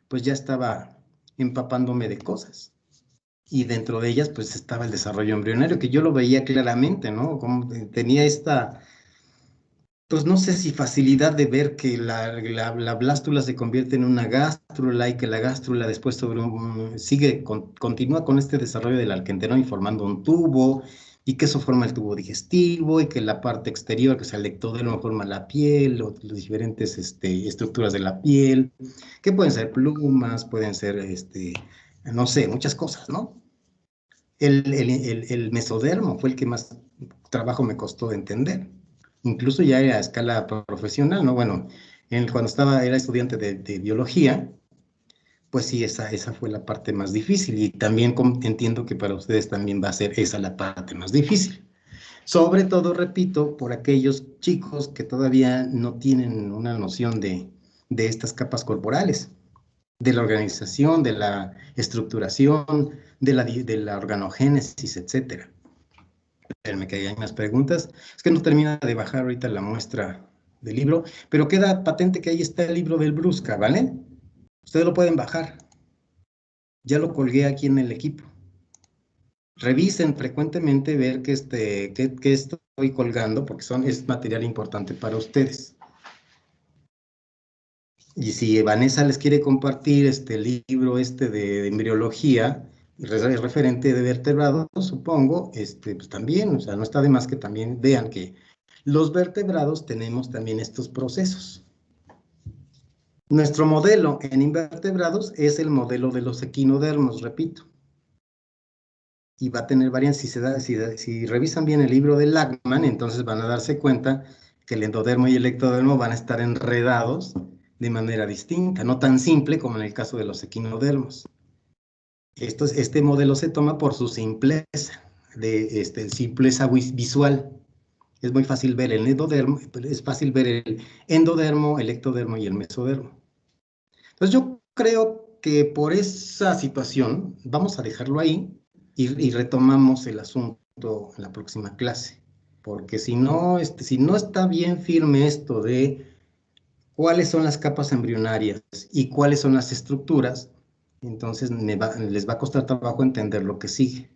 pues ya estaba empapándome de cosas. Y dentro de ellas, pues estaba el desarrollo embrionario, que yo lo veía claramente, ¿no? Como tenía pues no sé si facilidad de ver que la blástula se convierte en una gástrula, y que la gástrula después continúa con este desarrollo del arquenterón y formando un tubo, y que eso forma el tubo digestivo, y que la parte exterior, que es el ectodermo, forma la piel, o las diferentes estructuras de la piel, que pueden ser plumas, pueden ser, no sé, muchas cosas, ¿no? El mesodermo fue el que más trabajo me costó de entender, incluso ya a escala profesional, ¿no? Bueno, cuando era estudiante de biología, pues sí, esa fue la parte más difícil, y también entiendo que para ustedes también va a ser esa la parte más difícil. Sobre todo, repito, por aquellos chicos que todavía no tienen una noción de estas capas corporales, de la organización, de la estructuración, de la organogénesis, etcétera. Espérenme que hay unas preguntas. Es que no termina de bajar ahorita la muestra del libro, pero queda patente que ahí está el libro del Brusca, ¿vale? Ustedes lo pueden bajar. Ya lo colgué aquí en el equipo. Revisen frecuentemente, ver que estoy colgando, porque es material importante para ustedes. Y si Vanessa les quiere compartir este libro de embriología, referente de vertebrados, supongo, pues también, o sea, no está de más que también vean que los vertebrados tenemos también estos procesos. Nuestro modelo en invertebrados es el modelo de los equinodermos, repito. Y va a tener variantes. Si revisan bien el libro de Lachman, entonces van a darse cuenta que el endodermo y el ectodermo van a estar enredados de manera distinta, no tan simple como en el caso de los equinodermos. Este modelo se toma por su simpleza, simpleza visual. Es muy fácil ver el endodermo, es fácil ver el endodermo, el ectodermo y el mesodermo. Entonces yo creo que por esa situación vamos a dejarlo ahí y retomamos el asunto en la próxima clase. Porque si no está bien firme esto de cuáles son las capas embrionarias y cuáles son las estructuras, entonces les va a costar trabajo entender lo que sigue.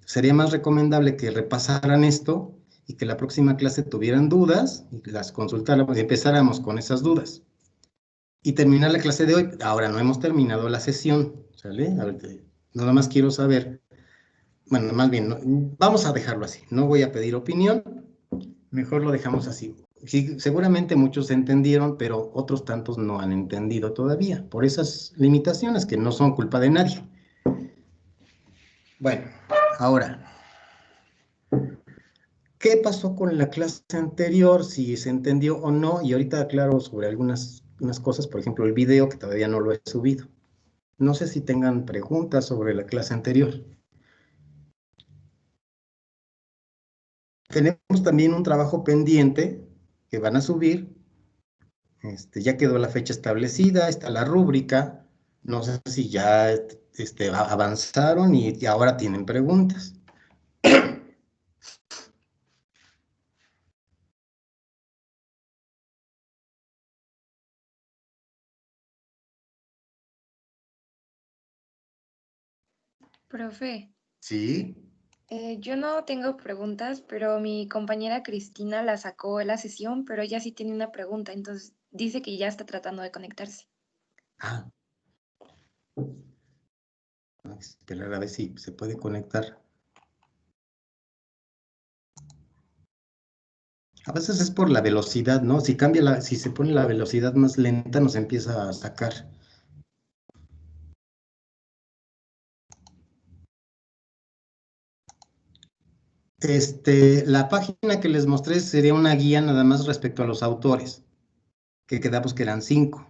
Sería más recomendable que repasaran esto y que la próxima clase tuvieran dudas y las consultáramos y empezáramos con esas dudas. Y terminar la clase de hoy. Ahora no hemos terminado la sesión, ¿sale? A ver, nada más quiero saber, bueno, más bien, vamos a dejarlo así. No voy a pedir opinión, mejor lo dejamos así. Sí, seguramente muchos entendieron, pero otros tantos no han entendido todavía, por esas limitaciones que no son culpa de nadie. Bueno, ahora, ¿qué pasó con la clase anterior? Si se entendió o no, y ahorita aclaro sobre algunas cosas, por ejemplo, el video que todavía no lo he subido. No sé si tengan preguntas sobre la clase anterior. Tenemos también un trabajo pendiente que van a subir. Ya quedó la fecha establecida, está la rúbrica. No sé si ya avanzaron y ahora tienen preguntas. Profe, Sí. yo no tengo preguntas, pero mi compañera Cristina la sacó de la sesión, pero ella sí tiene una pregunta, entonces dice que ya está tratando de conectarse. Ah. Vamos a esperar a ver si se puede conectar. A veces es por la velocidad, ¿no? Si se pone la velocidad más lenta, nos empieza a sacar. La página que les mostré sería una guía nada más respecto a los autores, que quedamos que eran 5.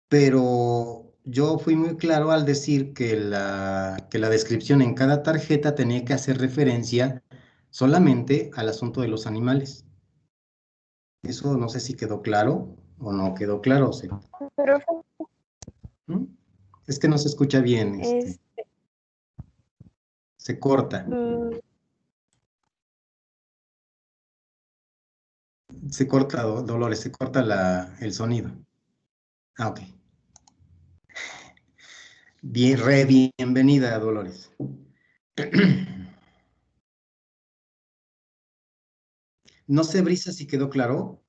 Pero yo fui muy claro al decir que la descripción en cada tarjeta tenía que hacer referencia solamente al asunto de los animales. Eso no sé si quedó claro o no quedó claro. Profe, ¿Mm? Es que no se escucha bien, se corta. Se corta, Dolores, se corta el sonido. Ah, ok. Bienvenida, Dolores. No sé, Brisa, si quedó claro.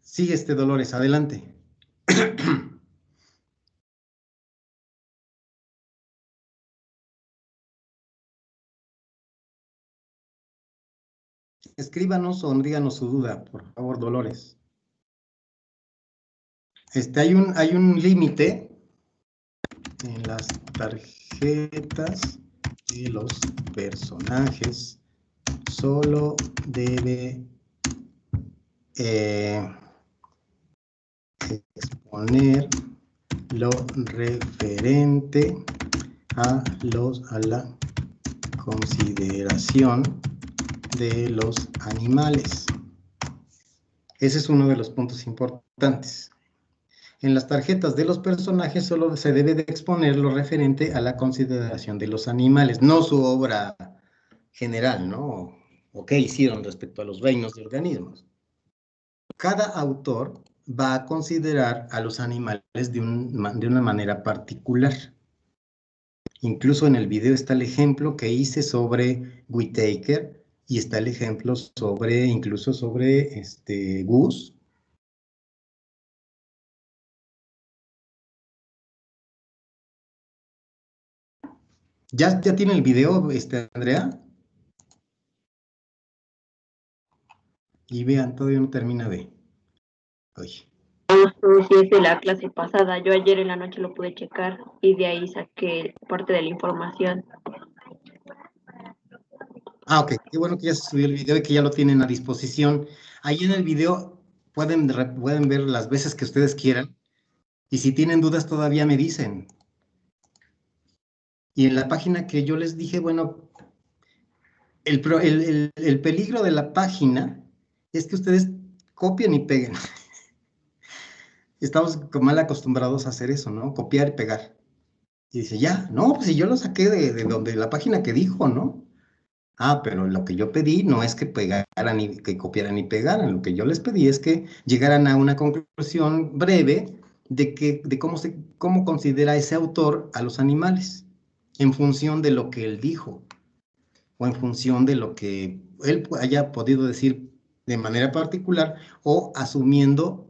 Sigue Dolores, adelante. Escríbanos o díganos su duda, por favor, Dolores. Hay un límite en las tarjetas de los personajes. Solo debe exponer lo referente a la consideración de los animales. Ese es uno de los puntos importantes. En las tarjetas de los personajes solo se debe de exponer lo referente a la consideración de los animales, no su obra general, ¿no? O qué hicieron respecto a los reinos de organismos. Cada autor va a considerar a los animales de una manera particular. Incluso en el video está el ejemplo que hice sobre Whittaker y está el ejemplo incluso sobre Gus. ¿Ya tiene el video, Andrea? Y vean, todavía no termina de... Oye. Si es de la clase pasada, yo ayer en la noche lo pude checar y de ahí saqué parte de la información. Ah, ok, qué bueno que ya se subió el video y que ya lo tienen a disposición. Ahí en el video pueden ver las veces que ustedes quieran, y si tienen dudas todavía me dicen. Y en la página que yo les dije, bueno, el peligro de la página es que ustedes copian y peguen. Estamos mal acostumbrados a hacer eso, ¿no? Copiar y pegar. Y dice, ya, no, pues si yo lo saqué de donde la página que dijo, ¿no? Ah, pero lo que yo pedí no es que pegaran y que copiaran y pegaran. Lo que yo les pedí es que llegaran a una conclusión breve de cómo considera ese autor a los animales, en función de lo que él dijo, o en función de lo que él haya podido decir de manera particular, o asumiendo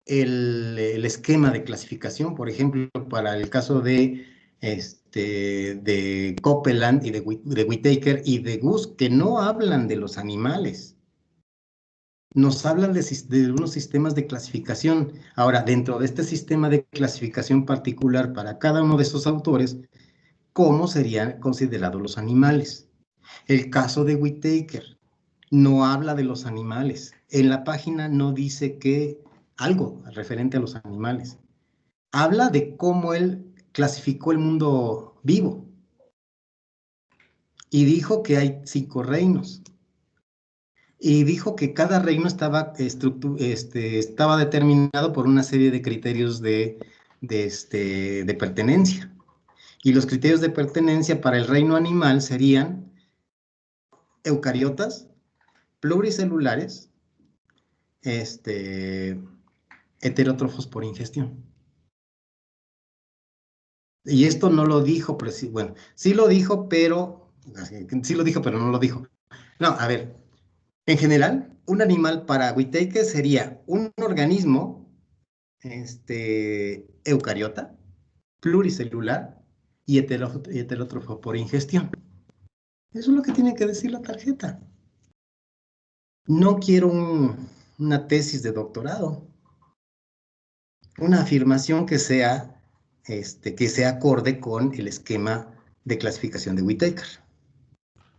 el esquema de clasificación. Por ejemplo, para el caso de Copeland y de Whittaker y de Guss, que no hablan de los animales, nos hablan de unos sistemas de clasificación. Ahora, dentro de este sistema de clasificación particular para cada uno de esos autores, ¿cómo serían considerados los animales? El caso de Whittaker no habla de los animales. En la página no dice algo referente a los animales. Habla de cómo él clasificó el mundo vivo y dijo que hay 5 reinos. Y dijo que cada reino estaba determinado por una serie de criterios de pertenencia. Y los criterios de pertenencia para el reino animal serían eucariotas, pluricelulares, heterótrofos por ingestión. Y esto no lo dijo, pero sí, bueno, sí lo dijo, pero no lo dijo. No, a ver, en general, un animal para Whittaker sería un organismo eucariota, pluricelular y heterótrofo por ingestión. Eso es lo que tiene que decir la tarjeta. No quiero una tesis de doctorado. Una afirmación que sea acorde con el esquema de clasificación de Whittaker,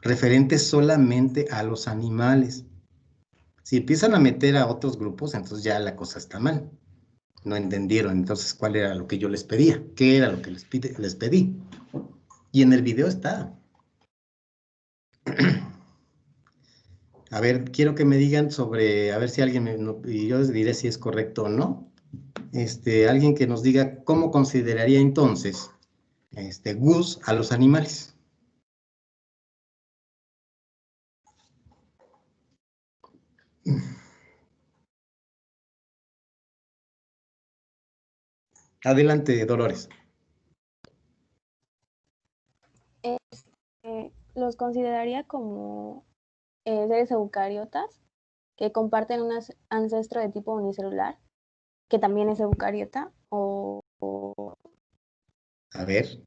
referente solamente a los animales. Si empiezan a meter a otros grupos, entonces ya la cosa está mal. No entendieron entonces cuál era lo que yo les pedía, qué era lo que les pedí. Y en el video está. A ver, quiero que me digan sobre, a ver si alguien y yo les diré si es correcto o no. Alguien que nos diga cómo consideraría entonces Guss a los animales. Adelante, Dolores. Los consideraría como seres eucariotas que comparten un ancestro de tipo unicelular, que también es eucariota, A ver,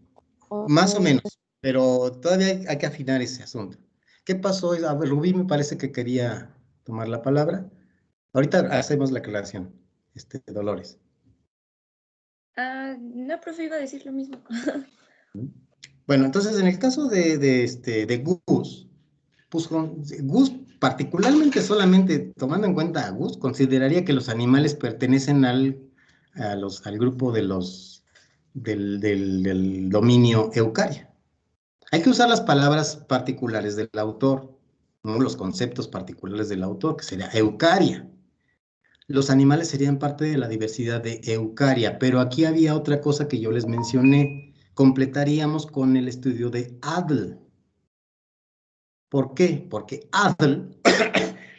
más o menos, pero todavía hay que afinar ese asunto. ¿Qué pasó? A ver, Rubí me parece que quería tomar la palabra. Ahorita hacemos la aclaración, Dolores. No, profe, iba a decir lo mismo. Bueno, entonces en el caso de Guss, pues Guss particularmente solamente tomando en cuenta a Guss, consideraría que los animales pertenecen al grupo del dominio Eucaria. Hay que usar las palabras particulares del autor, ¿no? Los conceptos particulares del autor, que sería Eucaria. Los animales serían parte de la diversidad de Eucaria, pero aquí había otra cosa que yo les mencioné. Completaríamos con el estudio de Adl. ¿Por qué? Porque Adl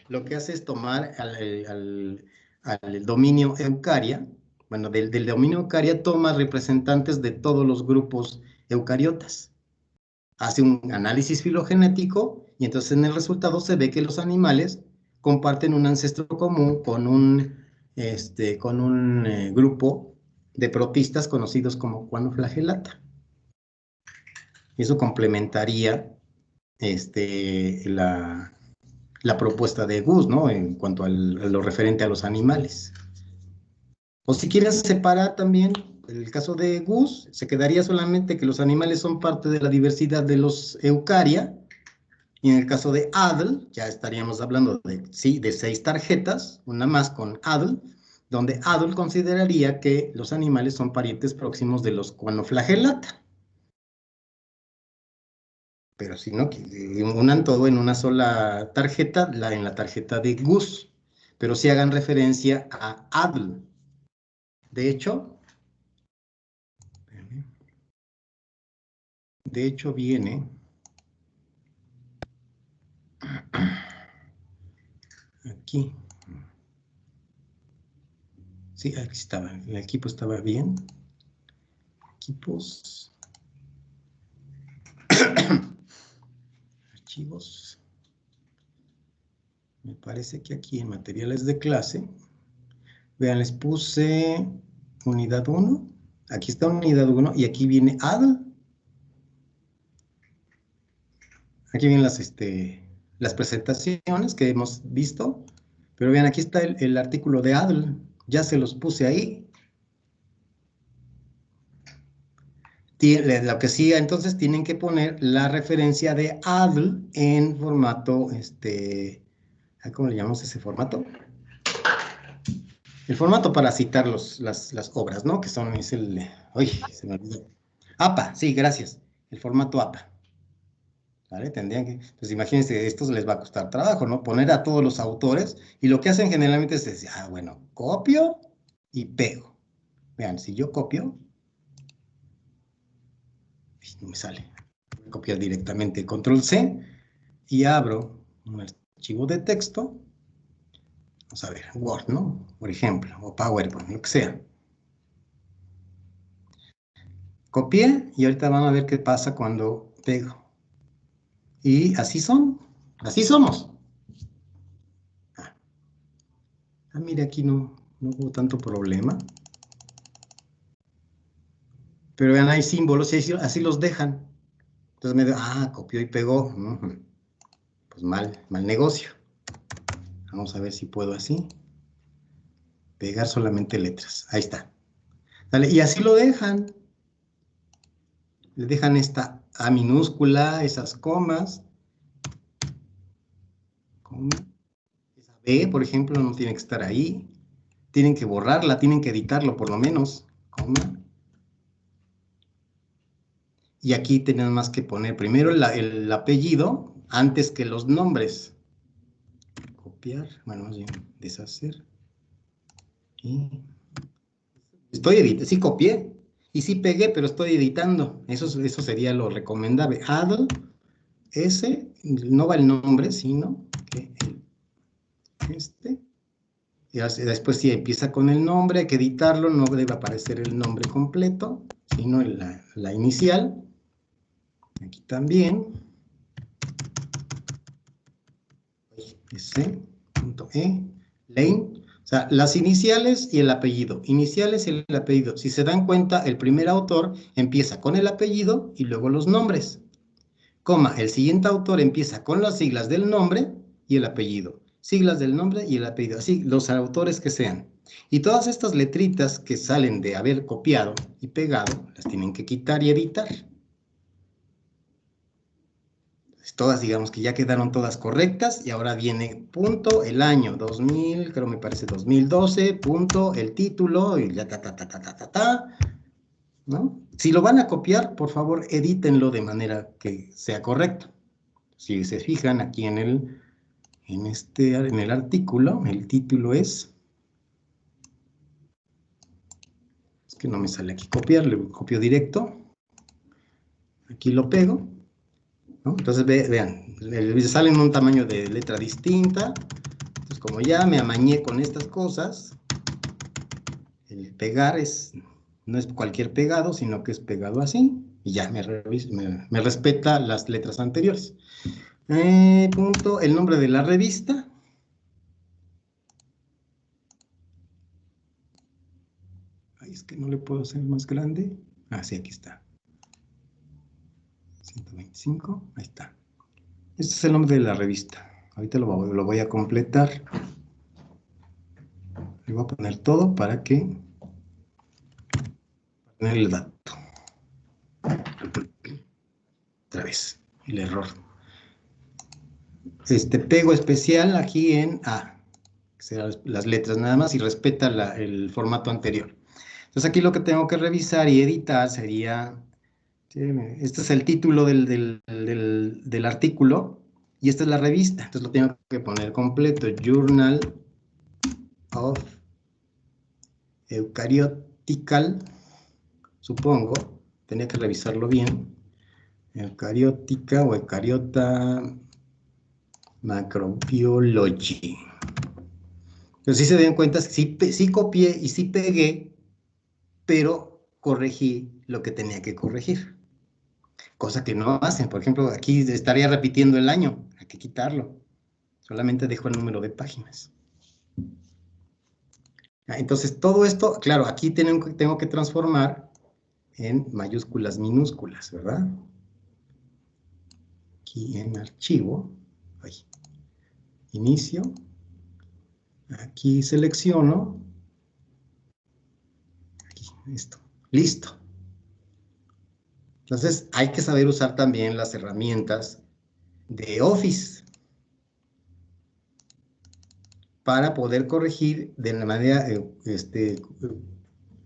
lo que hace es tomar al dominio Eucaria, bueno, del dominio Eucaria toma representantes de todos los grupos eucariotas. Hace un análisis filogenético y entonces en el resultado se ve que los animales comparten un ancestro común con un grupo de protistas conocidos como Guanoflagellata. Eso complementaría la propuesta de Guss, ¿no? En cuanto a lo referente a los animales. O si quieren separar también el caso de Guss, se quedaría solamente que los animales son parte de la diversidad de los Eucaria Y en el caso de ADL, ya estaríamos hablando de 6 tarjetas, una más con ADL, donde ADL consideraría que los animales son parientes próximos de los Conoflagellata. Pero si no, unan todo en una sola tarjeta, en la tarjeta de GUS, pero sí hagan referencia a ADL. De hecho viene aquí. Sí, aquí estaba, el equipo estaba bien. Equipos. Archivos. Me parece que aquí en materiales de clase, vean, les puse unidad 1. Aquí está unidad 1 y aquí viene ADL. Aquí vienen las presentaciones que hemos visto. Pero vean, aquí está el artículo de ADL. Ya se los puse ahí. Lo que sí, entonces tienen que poner la referencia de ADL en formato, ¿cómo le llamamos ese formato? El formato para citar las obras, ¿no? Que son, uy, se me olvidó. APA, sí, gracias. El formato APA. ¿Vale? Tendrían que, pues imagínense, esto les va a costar trabajo, ¿no? Poner a todos los autores, y lo que hacen generalmente es decir, bueno, copio y pego. Vean, si yo copio, no me sale. Voy a copiar directamente control C y abro un archivo de texto. Vamos a ver, Word, ¿no? Por ejemplo, o PowerPoint, lo que sea. Copié y ahorita van a ver qué pasa cuando pego. Y así somos. Mira, aquí no hubo tanto problema. Pero vean, hay símbolos y así los dejan. Entonces me digo, copió y pegó. Pues mal negocio. Vamos a ver si puedo así. Pegar solamente letras. Ahí está. Dale, y así lo dejan. Le dejan esta A minúscula, esas comas. Esa B, por ejemplo, no tiene que estar ahí. Tienen que borrarla, tienen que editarlo por lo menos. Coma. Y aquí tenemos más que poner primero el apellido antes que los nombres. Copiar, bueno, más bien deshacer. Y estoy editando, sí copié y sí pegué, pero estoy editando. Eso sería lo recomendable. ADL, no va el nombre, sino que y después si empieza con el nombre, hay que editarlo, no debe aparecer el nombre completo, sino la inicial. Aquí también. Lane. O sea, las iniciales y el apellido. Iniciales y el apellido. Si se dan cuenta, el primer autor empieza con el apellido y luego los nombres. Coma, el siguiente autor empieza con las siglas del nombre y el apellido. Siglas del nombre y el apellido. Así, los autores que sean. Y todas estas letritas que salen de haber copiado y pegado, las tienen que quitar y editar. Todas, digamos que ya quedaron todas correctas, y ahora viene punto, el año 2000, creo me parece 2012, punto, el título, y ya ¿no? Si lo van a copiar, por favor, edítenlo de manera que sea correcto. Si se fijan aquí en el artículo, el título es que no me sale aquí copiar, le copio directo, aquí lo pego, ¿no? Entonces vean, sale en un tamaño de letra distinta. Entonces, como ya me amañé con estas cosas, el pegar no es cualquier pegado, sino que es pegado así, y ya me respeta las letras anteriores. Punto, el nombre de la revista. Ay, es que no le puedo hacer más grande. Sí, aquí está. 125, ahí está. Este es el nombre de la revista. Ahorita lo voy a completar. Le voy a poner todo para tener el dato. Otra vez, el error. pego especial aquí en A, que serán las letras nada más, y respeta el formato anterior. Entonces aquí lo que tengo que revisar y editar sería, este es el título del artículo, y esta es la revista, entonces lo tengo que poner completo, Journal of Eukaryotical, supongo, tenía que revisarlo bien, eucariótica o eucariota Microbiology. Pero si se den cuenta, sí copié y sí pegué, pero corregí lo que tenía que corregir. Cosa que no hacen. Por ejemplo, aquí estaría repitiendo el año. Hay que quitarlo. Solamente dejo el número de páginas. Entonces, todo esto, claro, aquí tengo que transformar en mayúsculas, minúsculas, ¿verdad? Aquí en archivo. Inicio. Aquí selecciono. Aquí, esto. Listo. Entonces, hay que saber usar también las herramientas de Office para poder corregir de la manera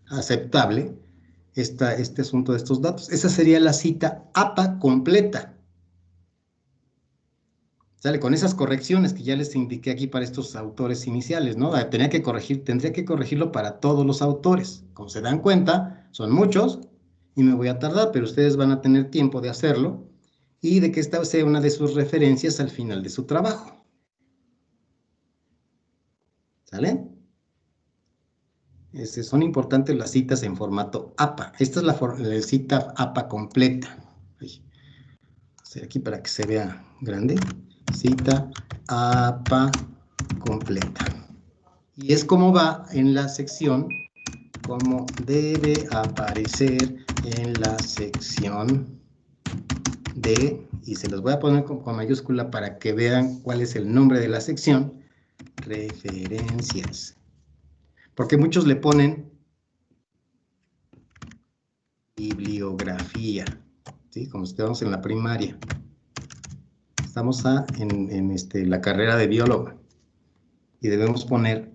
aceptable este asunto de estos datos. Esa sería la cita APA completa. ¿Sale? Con esas correcciones que ya les indiqué aquí para estos autores iniciales, ¿no? Tendría que corregirlo para todos los autores. Como se dan cuenta, son muchos y me voy a tardar, pero ustedes van a tener tiempo de hacerlo y de que esta sea una de sus referencias al final de su trabajo. ¿Sale? Son importantes las citas en formato APA. Esta es la cita APA completa. Voy a hacer aquí para que se vea grande. Cita APA completa. Y es como va en la sección, como debe aparecer en la sección de, y se los voy a poner con mayúscula para que vean cuál es el nombre de la sección, referencias. Porque muchos le ponen bibliografía, ¿sí? Como si estamos en la primaria. Estamos en la carrera de biólogo y debemos poner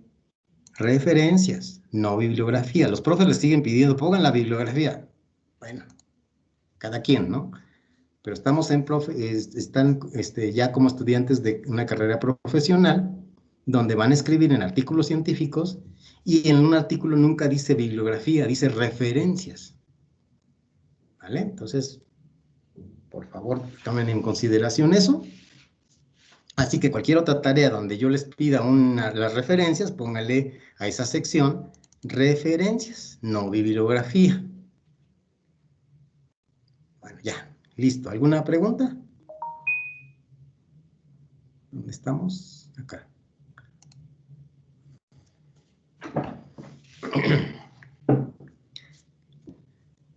referencias, no bibliografía. Los profes les siguen pidiendo, pongan la bibliografía. Bueno, cada quien, ¿no? Pero estamos están ya como estudiantes de una carrera profesional donde van a escribir en artículos científicos y en un artículo nunca dice bibliografía, dice referencias. ¿Vale? Entonces, por favor, tomen en consideración eso. Así que cualquier otra tarea donde yo les pida las referencias, póngale a esa sección referencias, no bibliografía. Bueno, ya, listo. ¿Alguna pregunta? ¿Dónde estamos? Acá.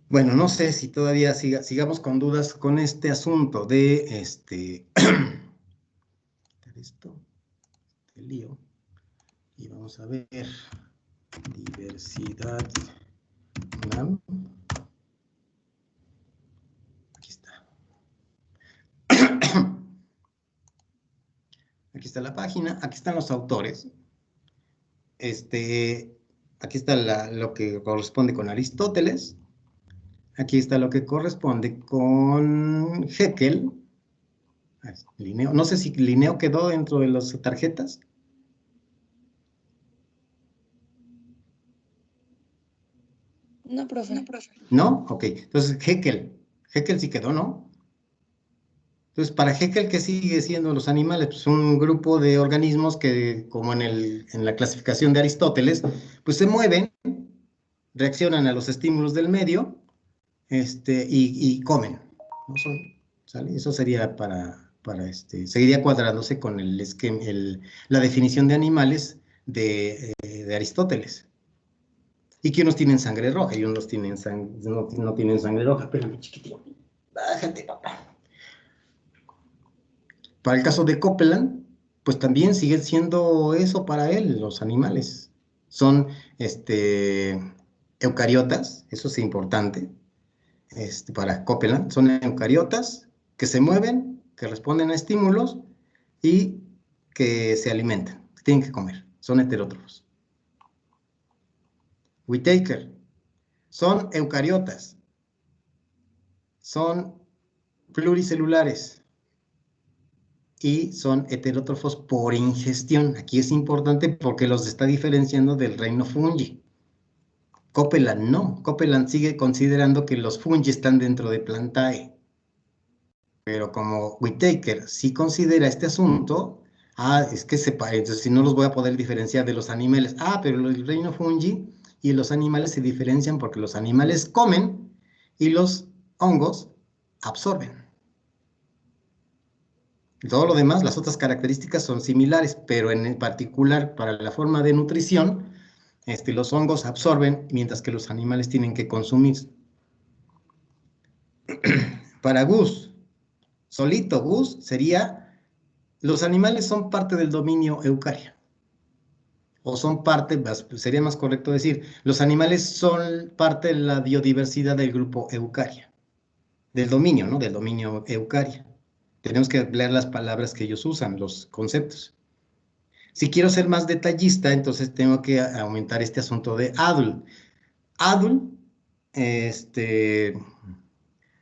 Bueno, no sé si todavía sigamos con dudas con este asunto de esto, el lío. Y vamos a ver diversidad. Aquí está. Aquí está la página, aquí están los autores. Aquí está lo que corresponde con Aristóteles. Aquí está lo que corresponde con Haeckel. Linneo. No sé si Linneo quedó dentro de las tarjetas. No, profe. ¿No? Ok. Entonces, Haeckel. Haeckel sí quedó, ¿no? Entonces, para Haeckel, ¿qué sigue siendo los animales? Pues un grupo de organismos que, como en la clasificación de Aristóteles, pues se mueven, reaccionan a los estímulos del medio, y comen. ¿No? ¿Sale? Eso sería seguiría cuadrándose con la definición de animales de Aristóteles. Y que unos tienen sangre roja y unos no tienen sangre roja. Pero chiquitín, bájate, papá. Para el caso de Copeland, pues también sigue siendo eso para él, los animales. Son eucariotas, eso es importante. Para Copeland, son eucariotas que se mueven, que responden a estímulos, y que se alimentan, que tienen que comer, son heterótrofos. Whittaker, son eucariotas, son pluricelulares y son heterótrofos por ingestión. Aquí es importante porque los está diferenciando del reino fungi. Copeland no, Copeland sigue considerando que los fungi están dentro de Plantae. Pero como Whittaker sí considera este asunto, es que entonces si no los voy a poder diferenciar de los animales. Pero el reino fungi y los animales se diferencian porque los animales comen y los hongos absorben. Todo lo demás, las otras características son similares, pero en particular para la forma de nutrición, los hongos absorben mientras que los animales tienen que consumir. Para Gus, solito Gus sería, los animales son parte del dominio eucaria. O son parte, sería más correcto decir, los animales son parte de la biodiversidad del grupo eucaria. Del dominio, ¿no? Del dominio eucaria. Tenemos que leer las palabras que ellos usan, los conceptos. Si quiero ser más detallista, entonces tengo que aumentar este asunto de ADUL. ADUL,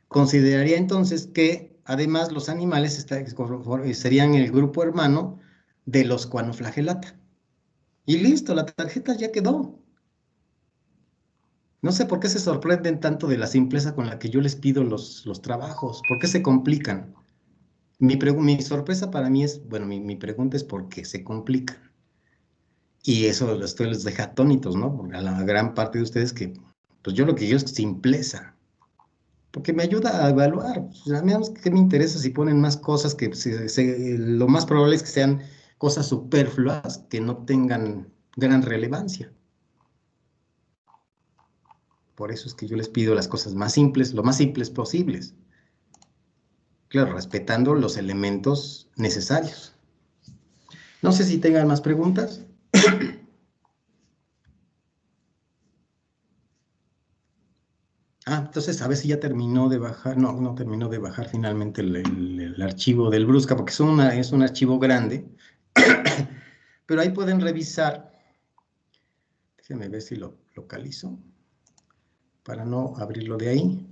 consideraría entonces que además los animales serían el grupo hermano de los Choanoflagellata. Y listo, la tarjeta ya quedó. No sé por qué se sorprenden tanto de la simpleza con la que yo les pido los trabajos. ¿Por qué se complican? Mi sorpresa para mí es, bueno, mi pregunta es por qué se complican. Y eso les deja atónitos, ¿no? Porque a la gran parte de ustedes que, pues yo lo que quiero es simpleza. Porque me ayuda a evaluar. Pues a mí, ¿qué me interesa si ponen más cosas que lo más probable es que sean cosas superfluas que no tengan gran relevancia? Por eso es que yo les pido las cosas más simples, lo más simples posibles. Claro, respetando los elementos necesarios. No sé si tengan más preguntas. Entonces a ver si ya terminó de bajar. No terminó de bajar finalmente el archivo del Brusca, porque es un archivo grande. Pero ahí pueden revisar. Déjenme ver si lo localizo, para no abrirlo de ahí.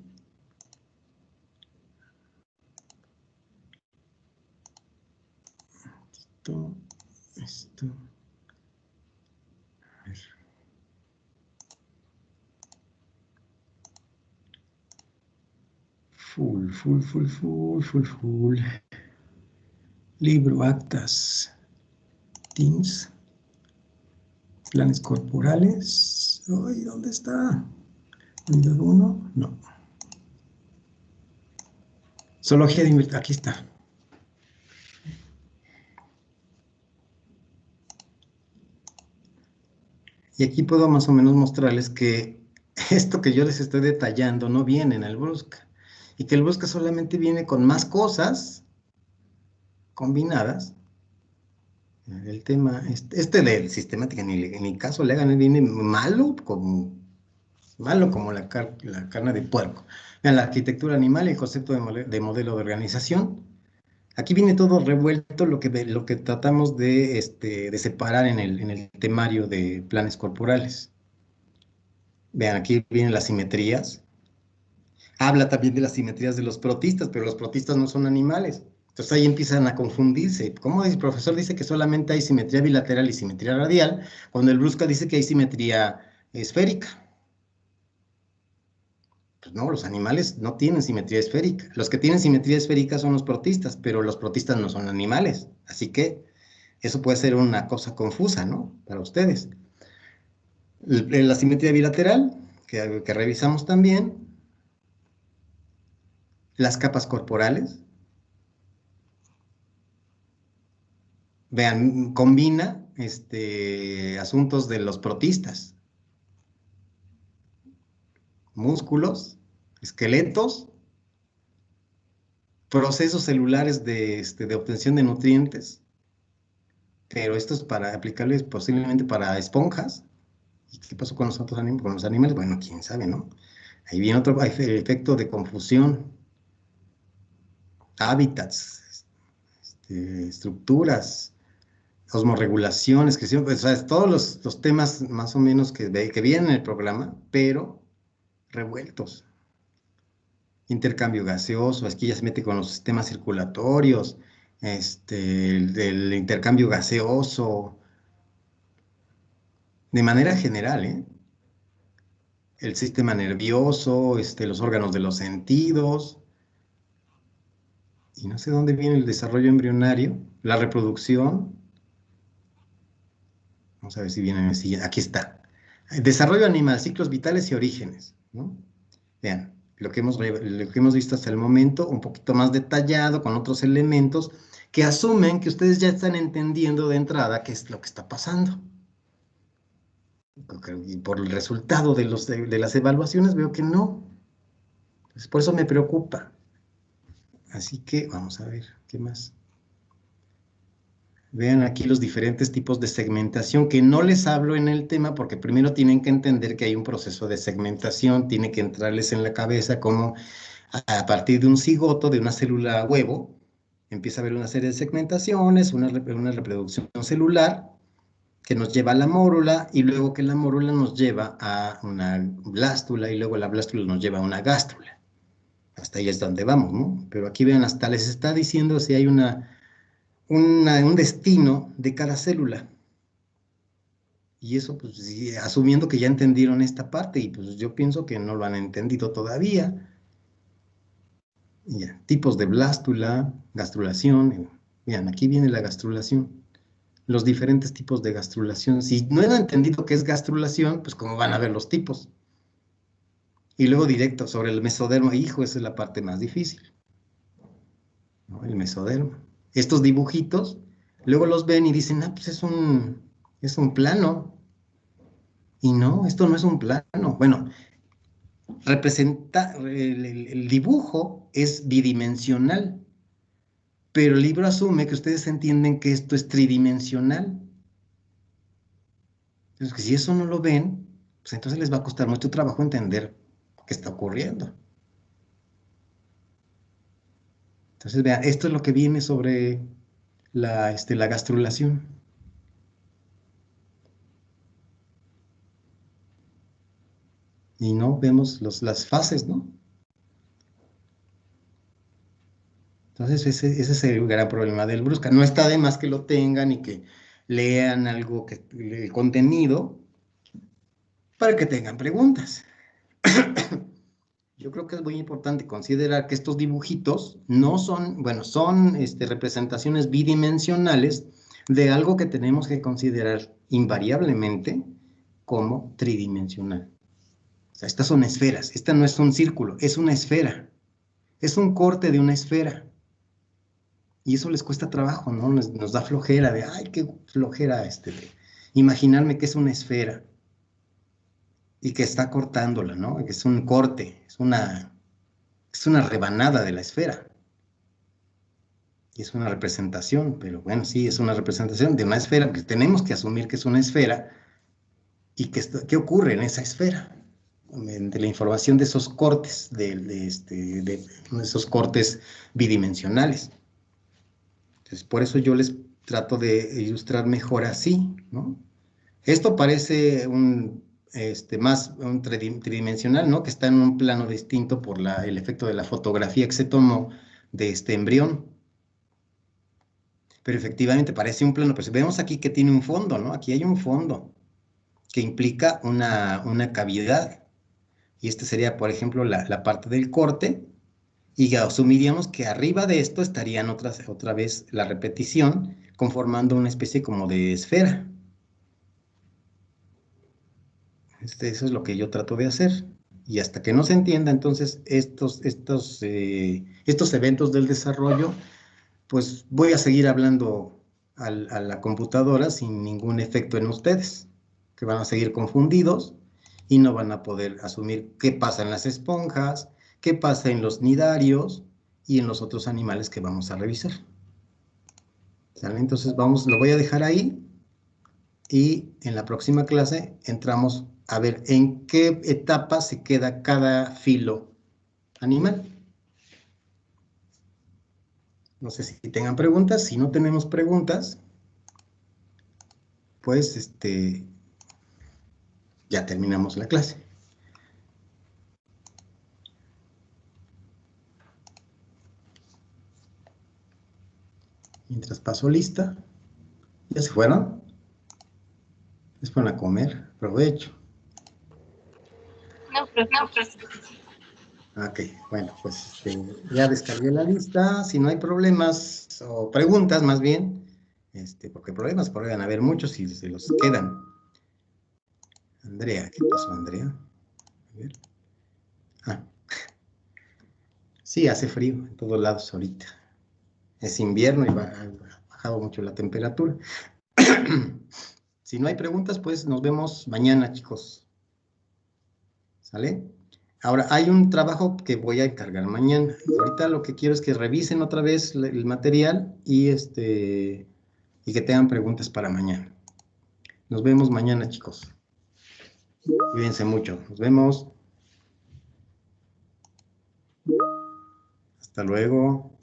Esto. A ver. Full. Libro, actas, Teams, planes corporales. Ay, ¿dónde está? Unidad 1, no. Zoología de inversión, aquí está. Y aquí puedo más o menos mostrarles que esto que yo les estoy detallando no viene en el Brusca. Y que el Brusca solamente viene con más cosas combinadas. El tema, del sistemática, en mi caso legal viene malo como la carne de puerco. Vean, la arquitectura animal y el concepto de modelo de organización. Aquí viene todo revuelto lo que tratamos de separar en el temario de planes corporales. Vean, aquí vienen las simetrías. Habla también de las simetrías de los protistas, pero los protistas no son animales. Entonces ahí empiezan a confundirse. ¿Cómo el profesor dice que solamente hay simetría bilateral y simetría radial, cuando el Brusca dice que hay simetría esférica? Pues no, los animales no tienen simetría esférica. Los que tienen simetría esférica son los protistas, pero los protistas no son animales. Así que eso puede ser una cosa confusa, ¿no? Para ustedes. La simetría bilateral, que revisamos también. Las capas corporales. Vean, combina asuntos de los protistas. Músculos, esqueletos, procesos celulares de obtención de nutrientes, pero esto es para aplicarles posiblemente para esponjas. ¿Y qué pasó con los otros animales? Con los animales, bueno, quién sabe, ¿no? Ahí viene otro efecto de confusión. Hábitats. estructuras, osmorregulaciones, o sea, todos los temas más o menos que vienen en el programa, pero revueltos. Intercambio gaseoso, aquí ya se mete con los sistemas circulatorios, el intercambio gaseoso, de manera general, ¿eh? El sistema nervioso, los órganos de los sentidos, y no sé dónde viene el desarrollo embrionario, la reproducción. Vamos a ver si viene en el siguiente. Aquí está. Desarrollo animal, ciclos vitales y orígenes, ¿no? Vean, lo que hemos visto hasta el momento, un poquito más detallado, con otros elementos que asumen que ustedes ya están entendiendo de entrada qué es lo que está pasando. Y por el resultado de las evaluaciones veo que no. Entonces, por eso me preocupa. Así que vamos a ver, ¿qué más? Vean aquí los diferentes tipos de segmentación, que no les hablo en el tema porque primero tienen que entender que hay un proceso de segmentación, tiene que entrarles en la cabeza cómo a partir de un cigoto, de una célula huevo, empieza a haber una serie de segmentaciones, una reproducción celular que nos lleva a la mórula y luego que la mórula nos lleva a una blástula y luego la blástula nos lleva a una gástrula. Hasta ahí es donde vamos, ¿no? Pero aquí vean, hasta les está diciendo si hay un destino de cada célula. Y eso, pues, sí, asumiendo que ya entendieron esta parte, y pues yo pienso que no lo han entendido todavía. Ya, tipos de blástula, gastrulación. Vean, aquí viene la gastrulación. Los diferentes tipos de gastrulación. Si no han entendido qué es gastrulación, pues cómo van a ver los tipos. Y luego directo sobre el mesodermo. Hijo, esa es la parte más difícil, ¿no? El mesodermo. Estos dibujitos, luego los ven y dicen, ah, pues es un plano. Y no, esto no es un plano. Bueno, representa, el dibujo es bidimensional, pero el libro asume que ustedes entienden que esto es tridimensional. Entonces, que si eso no lo ven, pues entonces les va a costar mucho trabajo entender qué está ocurriendo. Entonces, vean, esto es lo que viene sobre la gastrulación. Y no vemos las fases, ¿no? Entonces, ese es el gran problema del Brusca. No está de más que lo tengan y que lean algo, el contenido, para que tengan preguntas. Yo creo que es muy importante considerar que estos dibujitos no son, bueno, son representaciones bidimensionales de algo que tenemos que considerar invariablemente como tridimensional. O sea, estas son esferas, esta no es un círculo, es una esfera, es un corte de una esfera. Y eso les cuesta trabajo, ¿no? Nos da flojera de, ay, qué flojera imaginarme que es una esfera y que está cortándola, ¿no? Que es un corte, es una rebanada de la esfera. Y es una representación, pero bueno, sí, es una representación de una esfera, porque tenemos que asumir que es una esfera y qué ocurre en esa esfera, de la información de esos cortes, de esos cortes bidimensionales. Entonces, por eso yo les trato de ilustrar mejor así, ¿no? Esto parece más un tridimensional, ¿no? Que está en un plano distinto por el efecto de la fotografía que se tomó de este embrión. Pero efectivamente parece un plano, pero si vemos aquí que tiene un fondo, ¿no? Aquí hay un fondo que implica una cavidad. Y sería, por ejemplo, la parte del corte. Y asumiríamos que arriba de esto estarían otra vez la repetición, conformando una especie como de esfera. Eso es lo que yo trato de hacer. Y hasta que no se entienda, entonces, estos eventos del desarrollo, pues voy a seguir hablando a la computadora sin ningún efecto en ustedes, que van a seguir confundidos y no van a poder asumir qué pasa en las esponjas, qué pasa en los nidarios y en los otros animales que vamos a revisar. ¿Sale? Entonces lo voy a dejar ahí y en la próxima clase entramos a ver en qué etapa se queda cada filo animal. No sé si tengan preguntas. Si no tenemos preguntas, pues ya terminamos la clase. Mientras paso lista. ¿Ya se fueron? Les fueron a comer. Provecho. No, profe. Ok, bueno, pues ya descargué la lista. Si no hay problemas o preguntas más bien, porque problemas podrían haber muchos y se los quedan. Andrea, ¿qué pasó, Andrea? A ver. Ah. Sí, hace frío en todos lados ahorita. Es invierno y ha bajado mucho la temperatura. Si no hay preguntas, pues nos vemos mañana, chicos. ¿Sale? Ahora, hay un trabajo que voy a encargar mañana. Ahorita lo que quiero es que revisen otra vez el material y que tengan preguntas para mañana. Nos vemos mañana, chicos. Cuídense mucho. Nos vemos. Hasta luego.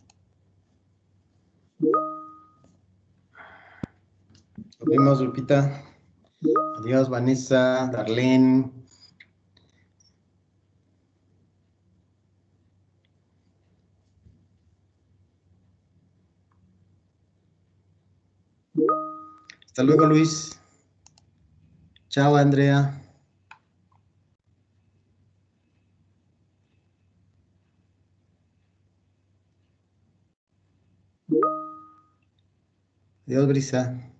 Nos vemos, Lupita. Adiós, Vanessa, Darlene. Hasta luego, Luis. Chao, Andrea. Adiós, Brisa.